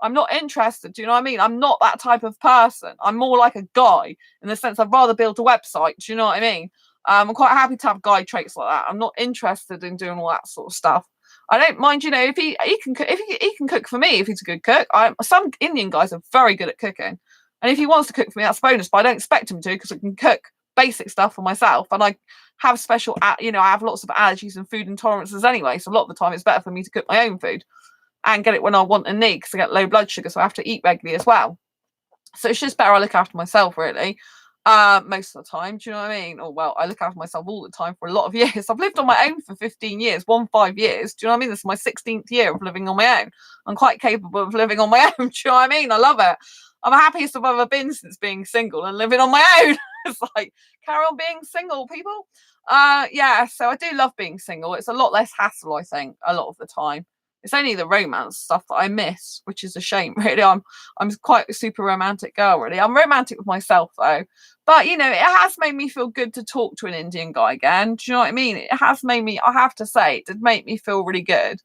I'm not interested. Do you know what I mean? I'm not that type of person. I'm more like a guy in the sense I'd rather build a website. Do you know what I mean? I'm quite happy to have guy traits like that. I'm not interested in doing all that sort of stuff. I don't mind, you know, if he can cook for me if he's a good cook. Some Indian guys are very good at cooking. And if he wants to cook for me, that's a bonus, but I don't expect him to because I can cook basic stuff for myself. And I have I have lots of allergies and food intolerances anyway. So a lot of the time it's better for me to cook my own food and get it when I want and need, because I get low blood sugar. So I have to eat regularly as well. So it's just better I look after myself, really. Most of the time. Do you know what I mean? Or well, I look after myself all the time for a lot of years. I've lived on my own for 15 years, 5 years. Do you know what I mean? This is my 16th year of living on my own. I'm quite capable of living on my own. Do you know what I mean? I love it. I'm the happiest I've ever been since being single and living on my own. It's like, carry on being single, people. Yeah, so I do love being single. It's a lot less hassle, I think, a lot of the time. It's only the romance stuff that I miss, which is a shame, really. I'm quite a super romantic girl, really. I'm romantic with myself, though. But, you know, it has made me feel good to talk to an Indian guy again. Do you know what I mean? It has made me, I have to say, it did make me feel really good.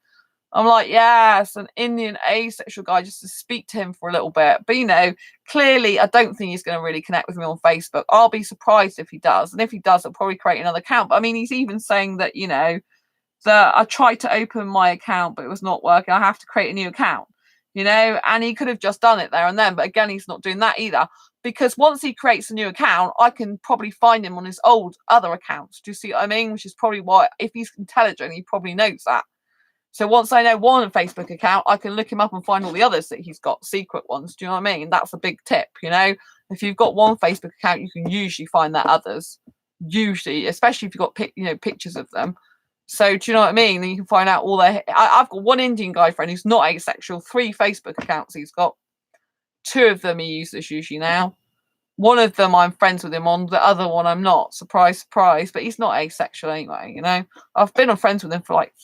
I'm like, yes, an Indian asexual guy, just to speak to him for a little bit. But, you know, clearly, I don't think he's going to really connect with me on Facebook. I'll be surprised if he does. And if he does, I'll probably create another account. But, I mean, he's even saying that, you know, that I tried to open my account, but it was not working. I have to create a new account, you know, and he could have just done it there and then. But again, he's not doing that either, because once he creates a new account, I can probably find him on his old other accounts. Do you see what I mean? Which is probably why, if he's intelligent, he probably knows that. So once I know one Facebook account, I can look him up and find all the others that he's got, secret ones. Do you know what I mean? That's a big tip, you know. If you've got one Facebook account, you can usually find that others. Usually, especially if you've got pictures of them. So do you know what I mean? And you can find out all their. I've got one Indian guy friend who's not asexual. 3 Facebook accounts he's got. 2 of them he uses usually now. One of them I'm friends with him on. The other one I'm not. Surprise, surprise. But he's not asexual anyway. You know, I've been on friends with him for like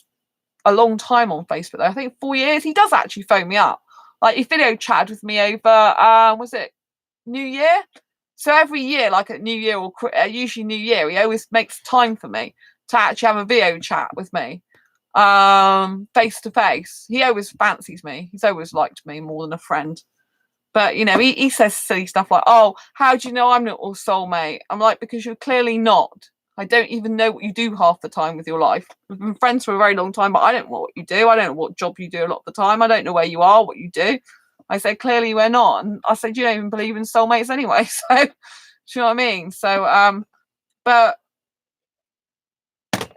a long time on Facebook. Though I think 4 years. He does actually phone me up. Like he video chatted with me over. Was it New Year? So every year, like at New Year or usually New Year, he always makes time for me to actually have a video chat with me, face to face. He always fancies me. He's always liked me more than a friend. But, you know, he says silly stuff like, oh, how do you know I'm not your soulmate? I'm like, because you're clearly not. I don't even know what you do half the time with your life. We've been friends for a very long time, but I don't know what you do. I don't know what job you do a lot of the time. I don't know where you are, what you do. I said, clearly we're not. And I said, you don't even believe in soulmates anyway. So, do you know what I mean? So, but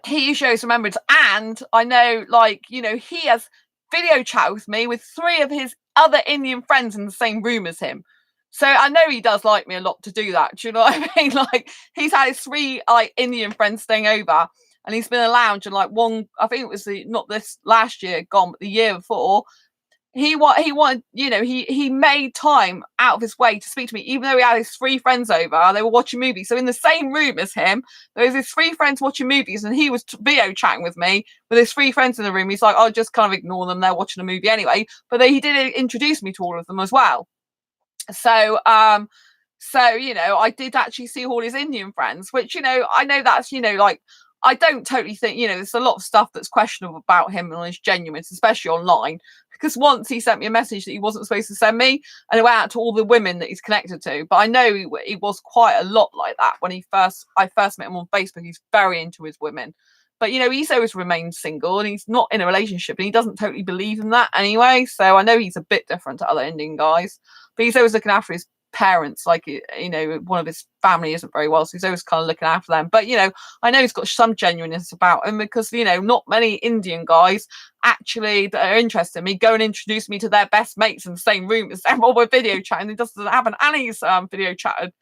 he shows remembrance. And I know, like, you know, he has video chat with me with 3 of his other Indian friends in the same room as him. So I know he does like me a lot to do that. Do you know what I mean? Like, he's had his 3 like Indian friends staying over, and he's been in a lounge, and like one, I think it was not this last year gone, but the year before, he wanted, you know, he made time out of his way to speak to me, even though he had his 3 friends over. They were watching movies, so in the same room as him, there was his 3 friends watching movies, and he was video chatting with me with his 3 friends in the room. He's like, I'll just kind of ignore them, they're watching a movie anyway. But he did introduce me to all of them as well. So you know, I did actually see all his Indian friends, which, you know, I know that's, you know, like, I don't totally think, you know, there's a lot of stuff that's questionable about him and his genuineness, especially online. Because once he sent me a message that he wasn't supposed to send me, and it went out to all the women that he's connected to. But I know he was quite a lot like that when I first met him on Facebook. He's very into his women. But, you know, he's always remained single, and he's not in a relationship, and he doesn't totally believe in that anyway. So I know he's a bit different to other Indian guys. But he's always looking after his parents, like, you know, one of his family isn't very well, so he's always kind of looking after them. But, you know, I know he's got some genuineness about him, because, you know, not many Indian guys actually that are interested in me go and introduce me to their best mates in the same room as them while we're video chatting. It doesn't happen. And he's video chatted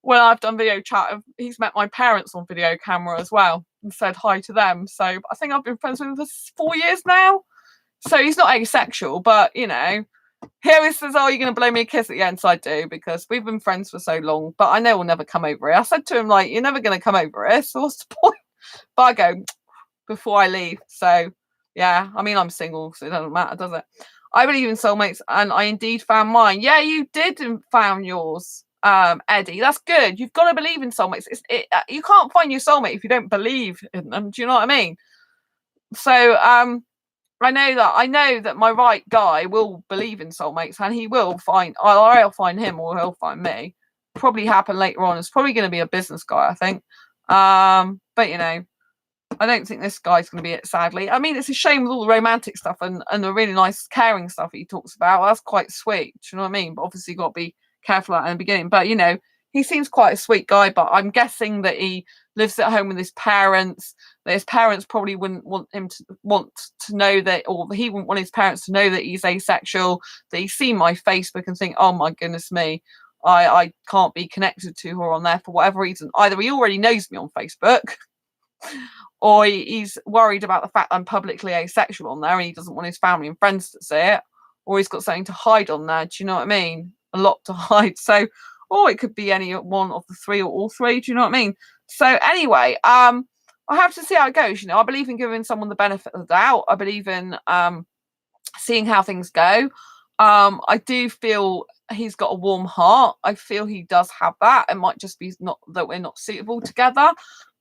when I've done video chat. He's met my parents on video camera as well and said hi to them. So I think I've been friends with him for 4 years now. So he's not asexual, but, you know, here he says, oh, you're going to blow me a kiss at the end. So I do, because we've been friends for so long, but I know we'll never come over here. I said to him, like, you're never going to come over here, so what's the point? But I go, before I leave. So, yeah, I mean, I'm single, so it doesn't matter, does it? I believe in soulmates, and I indeed found mine. Yeah, you did found yours, Eddie. That's good. You've got to believe in soulmates. You can't find your soulmate if you don't believe in them. Do you know what I mean? So, I know that my right guy will believe in soulmates, and he will find. I'll find him, or he'll find me. Probably happen later on. It's probably going to be a business guy, I think. But, you know, I don't think this guy's going to be it, sadly. I mean, it's a shame with all the romantic stuff and the really nice caring stuff he talks about. That's quite sweet. Do you know what I mean? But obviously, you've got to be careful at in the beginning. But, you know, he seems quite a sweet guy. But I'm guessing that he lives at home with his parents. That his parents probably wouldn't want him to know that, or he wouldn't want his parents to know that he's asexual. That he's seen my Facebook and think, oh my goodness me, I can't be connected to her on there for whatever reason. Either he already knows me on Facebook, or he's worried about the fact I'm publicly asexual on there and he doesn't want his family and friends to see it, or he's got something to hide on there. Do you know what I mean? A lot to hide. So, or it could be any one of the three or all three. Do you know what I mean? So anyway, I have to see how it goes. You know, I believe in giving someone the benefit of the doubt. I believe in seeing how things go. I do feel he's got a warm heart. I feel he does have that. It might just be not that we're not suitable together.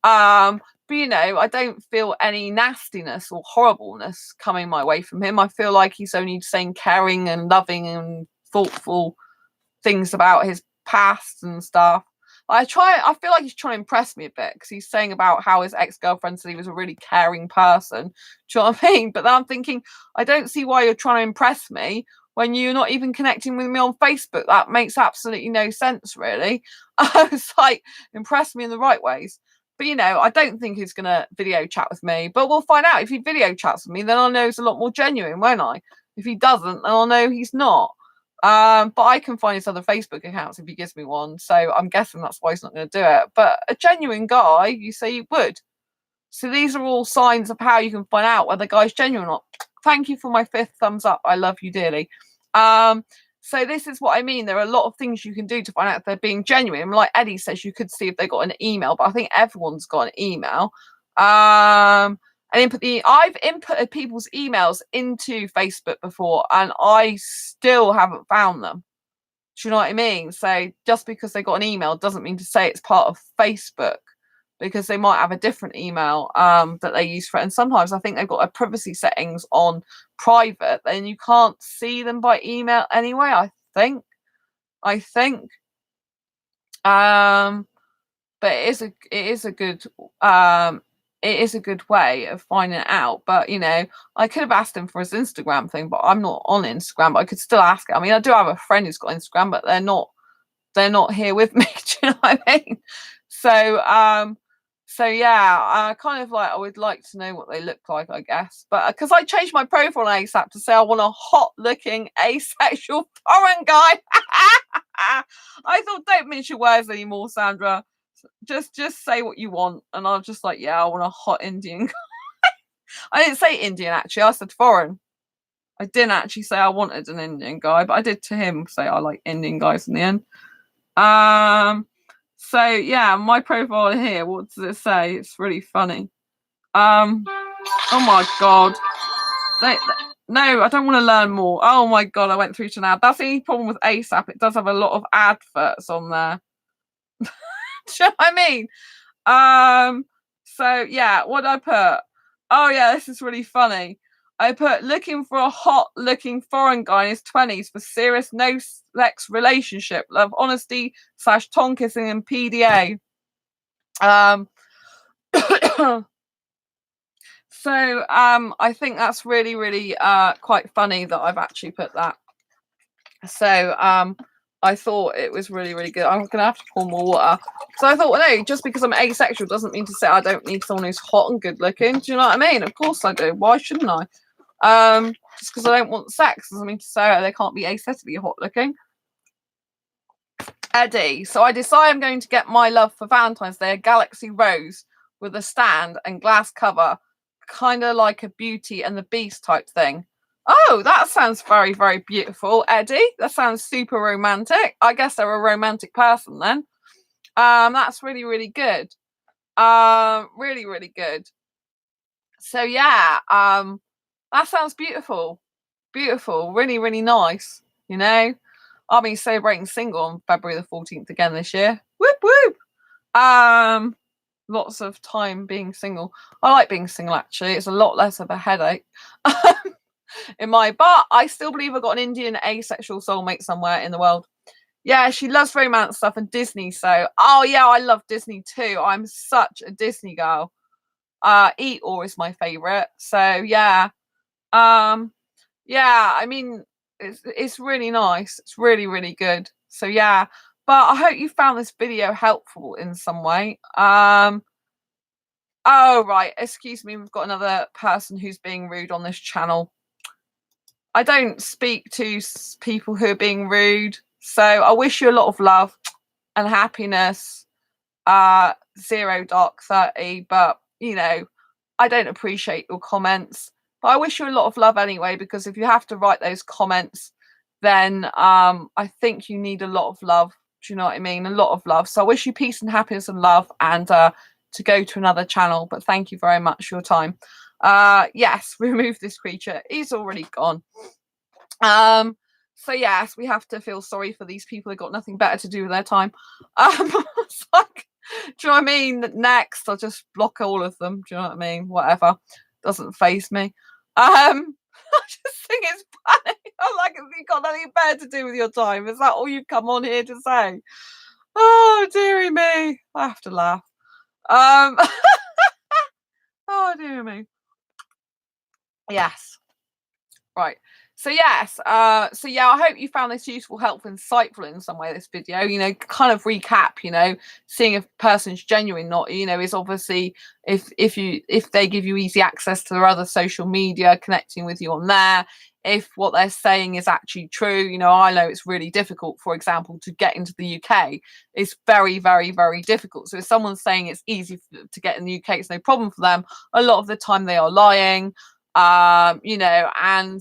But you know, I don't feel any nastiness or horribleness coming my way from him. I feel like he's only saying caring and loving and thoughtful things about his past and stuff. I feel like he's trying to impress me a bit because he's saying about how his ex-girlfriend said he was a really caring person. Do you know what I mean? But then I'm thinking, I don't see why you're trying to impress me when you're not even connecting with me on Facebook. That makes absolutely no sense, really. I was like, impress me in the right ways. But, you know, I don't think he's going to video chat with me. But we'll find out. If he video chats with me, then I'll know it's a lot more genuine, won't I? If he doesn't, then I'll know he's not. But I can find his other Facebook accounts if he gives me one. So I'm guessing that's why he's not going to do it. But a genuine guy, you say you would. So these are all signs of how you can find out whether the guy's genuine or not. Thank you for my 5th thumbs up. I love you dearly. So this is what I mean. There are a lot of things you can do to find out if they're being genuine. Like Eddie says, you could see if they got an email, but I think everyone's got an email. And I've inputted people's emails into Facebook before, and I still haven't found them. Do you know what I mean? So just because they got an email doesn't mean to say it's part of Facebook, because they might have a different email that they use for it. And sometimes I think they've got a privacy settings on private, and you can't see them by email anyway, I think. But it is a good way of finding it out. But you know, I could have asked him for his Instagram thing, but I'm not on Instagram, but I could still ask it. I mean, I do have a friend who's got Instagram, but they're not here with me. Do you know what I mean? So yeah, I kind of like, I would like to know what they look like, I guess. But because I changed my profile on ASAP to say I want a hot-looking asexual foreign guy. I thought, don't mince your words anymore, Sandra. Just say what you want, and I was just like, yeah, I want a hot Indian guy. I didn't say Indian, actually. I said foreign. I didn't actually say I wanted an Indian guy, but I did to him say I like Indian guys in the end. So yeah, my profile here, what does it say? It's really funny. Oh my god. No, I don't want to learn more. Oh my god, I went through to an ad. That's the only problem with ASAP. It does have a lot of adverts on there. Do you know what I mean? So yeah, what did I put? Oh yeah, this is really funny. I put looking for a hot-looking foreign guy in his 20s for serious no-sex relationship, love, honesty / tongue kissing and PDA. So I think that's really, really quite funny that I've actually put that. So I thought it was really, really good. I'm gonna have to pour more water. So I thought, well, no, just because I'm asexual doesn't mean to say I don't need someone who's hot and good looking. Do you know what I mean? Of course I do. Why shouldn't I? Just because I don't want sex doesn't mean to say they can't be aesthetically hot looking. Eddie, so I decide I'm going to get my love for Valentine's Day a Galaxy Rose with a stand and glass cover, kind of like a Beauty and the Beast type thing. Oh, that sounds very, very beautiful, Eddie. That sounds super romantic. I guess they're a romantic person then. That's really, really good. Really, really good. So yeah, that sounds beautiful. Beautiful. Really, really nice. You know, I'll be celebrating single on February the 14th again this year. Whoop whoop. Lots of time being single. I like being single, actually. It's a lot less of a headache. But I still believe I've got an Indian asexual soulmate somewhere in the world. Yeah, she loves romance stuff and Disney. So, oh yeah, I love Disney too. I'm such a Disney girl. Eeyore is my favorite. So yeah. Yeah, I mean, it's really nice. It's really, really good. So yeah. But I hope you found this video helpful in some way. Oh right, excuse me, we've got another person who's being rude on this channel. I don't speak to people who are being rude. So I wish you a lot of love and happiness. 0 dark 30, but you know, I don't appreciate your comments, but I wish you a lot of love anyway, because if you have to write those comments, then I think you need a lot of love. Do you know what I mean? A lot of love. So I wish you peace and happiness and love, and to go to another channel. But thank you very much for your time. Yes, remove this creature. He's already gone. So yes, we have to feel sorry for these people who got nothing better to do with their time. It's like, do you know what I mean? Next, I'll just block all of them. Do you know what I mean? Whatever, doesn't faze me. I just think it's funny. I'm like, have you got nothing better to do with your time? Is that all you come on here to say? Oh dearie me, I have to laugh. Oh dear me. Yes. Right. So yes, so yeah, I hope you found this useful, helpful, insightful in some way, this video, you know, kind of recap, you know, seeing if a person's genuine, not, you know, is obviously if they give you easy access to their other social media, connecting with you on there, if what they're saying is actually true. You know, I know it's really difficult, for example, to get into the UK. It's very, very, very difficult. So if someone's saying it's easy to get in the UK, it's no problem for them, a lot of the time they are lying. You know, and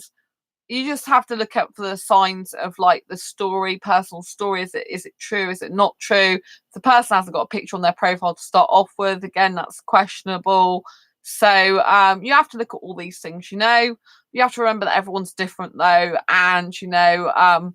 you just have to look out for the signs of like the story, personal story. Is it true? Is it not true? If the person hasn't got a picture on their profile to start off with, again, that's questionable. So you have to look at all these things. You know, you have to remember that everyone's different though, and you know, I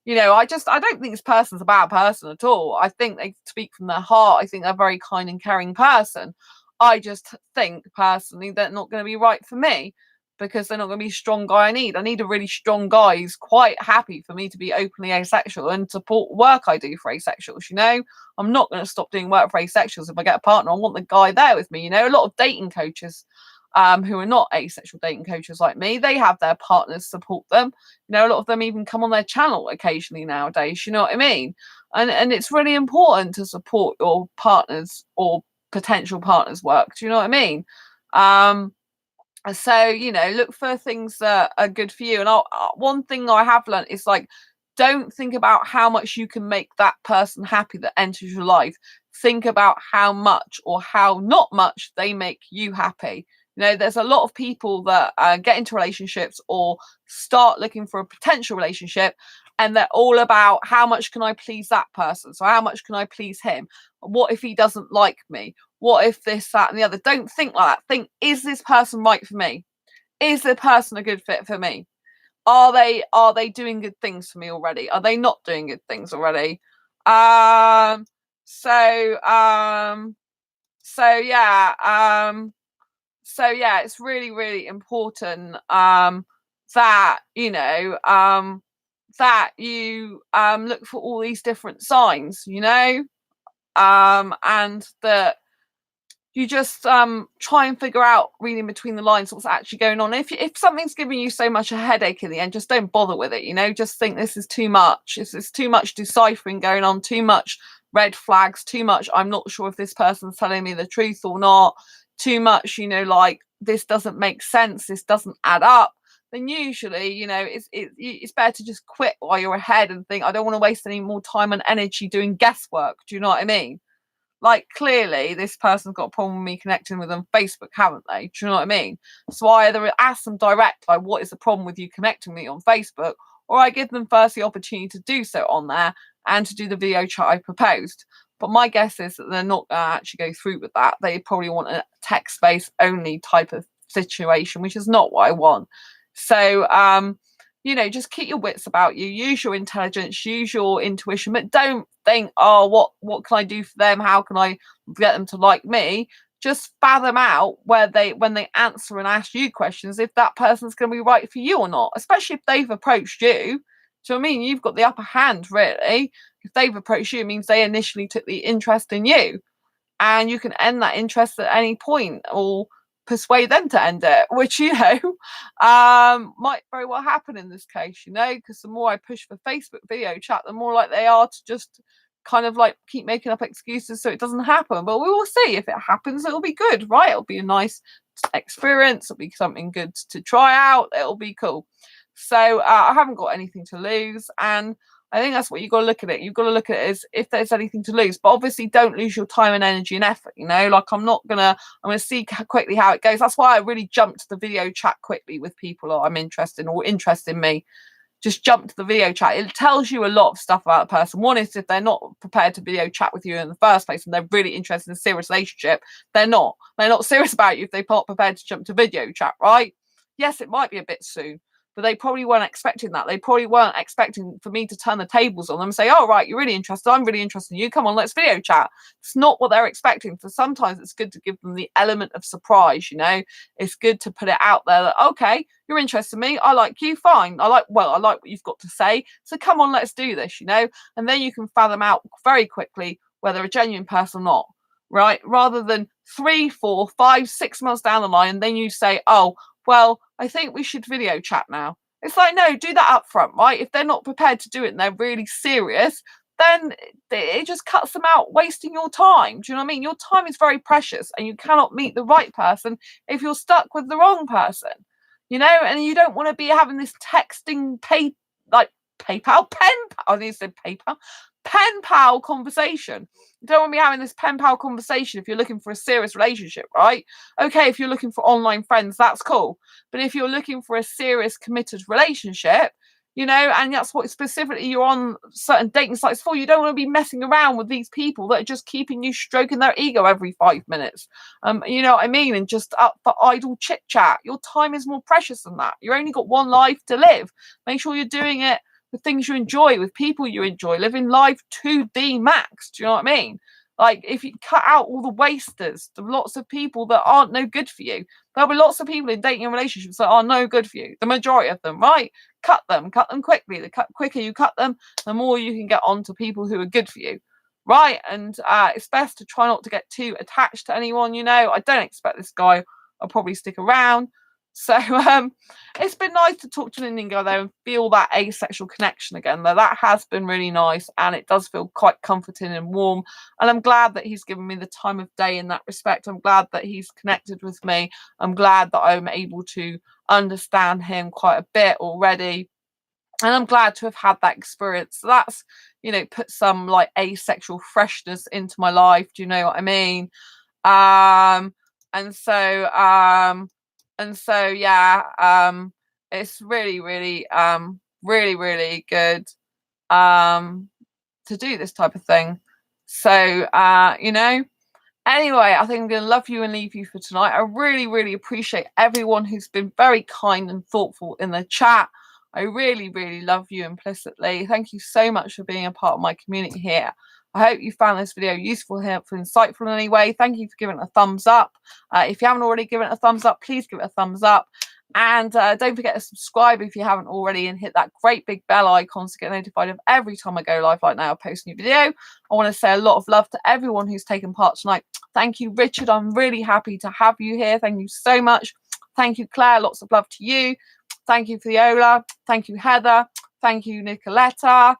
don't think this person's a bad person at all. I think they speak from their heart. I think they're a very kind and caring person. I just think personally they're not going to be right for me, because they're not going to be a strong guy I need. I need a really strong guy who's quite happy for me to be openly asexual and support work I do for asexuals. You know, I'm not going to stop doing work for asexuals if I get a partner. I want the guy there with me. You know, a lot of dating coaches who are not asexual dating coaches like me, they have their partners support them. You know, a lot of them even come on their channel occasionally nowadays. You know what I mean? And it's really important to support your partners or potential partners' work. Do you know what I mean? So you know, look for things that are good for you. And one thing I have learned is like, don't think about how much you can make that person happy that enters your life. Think about how much or how not much they make you happy. You know, there's a lot of people that get into relationships or start looking for a potential relationship, and they're all about how much can I please that person, so how much can I please him, what if he doesn't like me, what if this, that, and the other. Don't think like that. Think, is this person right for me? Is the person a good fit for me? Are they doing good things for me already? Are they not doing good things already? So yeah, it's really, really important that you know that you look for all these different signs, you know, and that you just try and figure out, reading between the lines, what's actually going on. If something's giving you so much a headache in the end, just don't bother with it. You know, just think, this is too much. This is too much deciphering going on, too much red flags, too much I'm not sure if this person's telling me the truth or not, too much, you know, like this doesn't make sense, this doesn't add up. Then usually, you know, it's better to just quit while you're ahead and think, I don't want to waste any more time and energy doing guesswork. Do you know what I mean? Like, clearly this person's got a problem with me connecting with them on Facebook, haven't they? Do you know what I mean? So I either ask them direct, like, what is the problem with you connecting me on Facebook, or I give them first the opportunity to do so on there and to do the video chat I proposed. But my guess is that they're not going to actually go through with that. They probably want a text-based only type of situation, which is not what I want. So you know, just keep your wits about you, use your intelligence, use your intuition, but don't think, oh, what can I do for them? How can I get them to like me? Just fathom out when they answer and ask you questions, if that person's going to be right for you or not, especially if they've approached you. Do you know what I mean? You've got the upper hand, really. If they've approached you, it means they initially took the interest in you, and you can end that interest at any point, or persuade them to end it, which, you know, might very well happen in this case, you know, because the more I push for Facebook video chat, the more like they are to just kind of like keep making up excuses so it doesn't happen. But we will see. If it happens, it'll be good, right? It'll be a nice experience, it'll be something good to try out, it'll be cool. So I haven't got anything to lose, and I think that's what you've got to look at it. You've got to look at it as if there's anything to lose, but obviously don't lose your time and energy and effort, you know, like I'm gonna see quickly how it goes. That's why I really jumped to the video chat quickly with people that I'm interested in or interest in me. Just jump to the video chat. It tells you a lot of stuff about a person. One is if they're not prepared to video chat with you in the first place and they're really interested in a serious relationship, they're not serious about you if they're not prepared to jump to video chat, right? Yes, it might be a bit soon, but they probably weren't expecting that. They probably weren't expecting for me to turn the tables on them and say, oh, right, you're really interested. I'm really interested in you. Come on, let's video chat. It's not what they're expecting. So sometimes it's good to give them the element of surprise, you know. It's good to put it out there that, okay, you're interested in me. I like you. Fine. I like what you've got to say. So come on, let's do this, you know. And then you can fathom out very quickly whether a genuine person or not, right? Rather than 3, 4, 5, 6 months down the line, and then you say, oh, well, I think we should video chat now. It's like, no, do that up front, right? If they're not prepared to do it and they're really serious, then it just cuts them out, wasting your time. Do you know what I mean? Your time is very precious and you cannot meet the right person if you're stuck with the wrong person, you know? And you don't want to be having this texting, pen pal conversation. You don't want to be having this pen pal conversation if you're looking for a serious relationship, right? Okay, if you're looking for online friends, that's cool. But if you're looking for a serious committed relationship, you know, and that's what specifically you're on certain dating sites for, you don't want to be messing around with these people that are just keeping you stroking their ego every 5 minutes. You know what I mean? And just up for idle chit chat. Your time is more precious than that. You've only got one life to live. Make sure you're doing it with things you enjoy, with people you enjoy, living life to the max. Do you know what I mean? Like, if you cut out all the wasters, the lots of people that aren't no good for you, there'll be lots of people in dating and relationships that are no good for you. The majority of them, right? Cut them quickly. The quicker you cut them, the more you can get on to people who are good for you, right? And it's best to try not to get too attached to anyone, you know. I don't expect this guy will probably stick around. So it's been nice to talk to an Indian guy there and feel that asexual connection again, though. That has been really nice, and it does feel quite comforting and warm. And I'm glad that he's given me the time of day in that respect. I'm glad that he's connected with me. I'm glad that I'm able to understand him quite a bit already. And I'm glad to have had that experience. So that's, you know, put some like asexual freshness into my life. Do you know what I mean? And so yeah, it's really really good to do this type of thing. So you know, anyway, I think I'm gonna love you and leave you for tonight. I really appreciate everyone who's been very kind and thoughtful in the chat. I really love you implicitly. Thank you so much for being a part of my community here. I hope you found this video useful, helpful, insightful in any way. Thank you for giving it a thumbs up. If you haven't already given it a thumbs up, please give it a thumbs up. And don't forget to subscribe if you haven't already, and hit that great big bell icon to get notified of every time I go live like now, post a new video. I want to say a lot of love to everyone who's taken part tonight. Thank you, Richard. I'm really happy to have you here. Thank you so much. Thank you, Claire. Lots of love to you. Thank you, Viola. Thank you, Heather. Thank you, Nicoletta.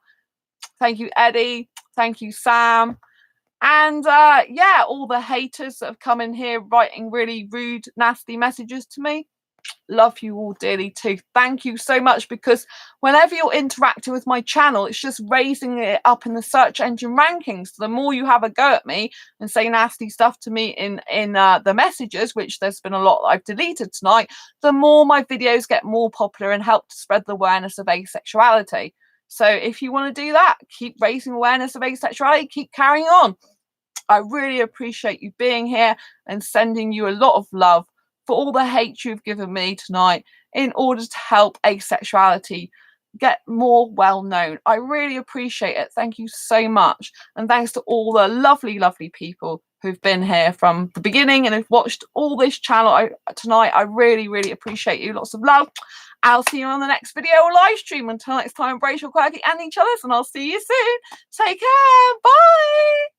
Thank you, Eddie. Thank you, Sam. And yeah, all the haters that have come in here writing really rude, nasty messages to me. Love you all dearly too. Thank you so much, because whenever you're interacting with my channel, it's just raising it up in the search engine rankings. So the more you have a go at me and say nasty stuff to me in the messages, which there's been a lot that I've deleted tonight, the more my videos get more popular and help to spread the awareness of asexuality. So if you want to do that, keep raising awareness of asexuality, keep carrying on. I really appreciate you being here and sending you a lot of love for all the hate you've given me tonight in order to help asexuality get more well known. I really appreciate it. Thank you so much. And thanks to all the lovely people who've been here from the beginning and have watched all this channel tonight. I really appreciate you. Lots of love. I'll see you on the next video or live stream. Until next time, embrace your quirky and each other's, and I'll see you soon. Take care. Bye.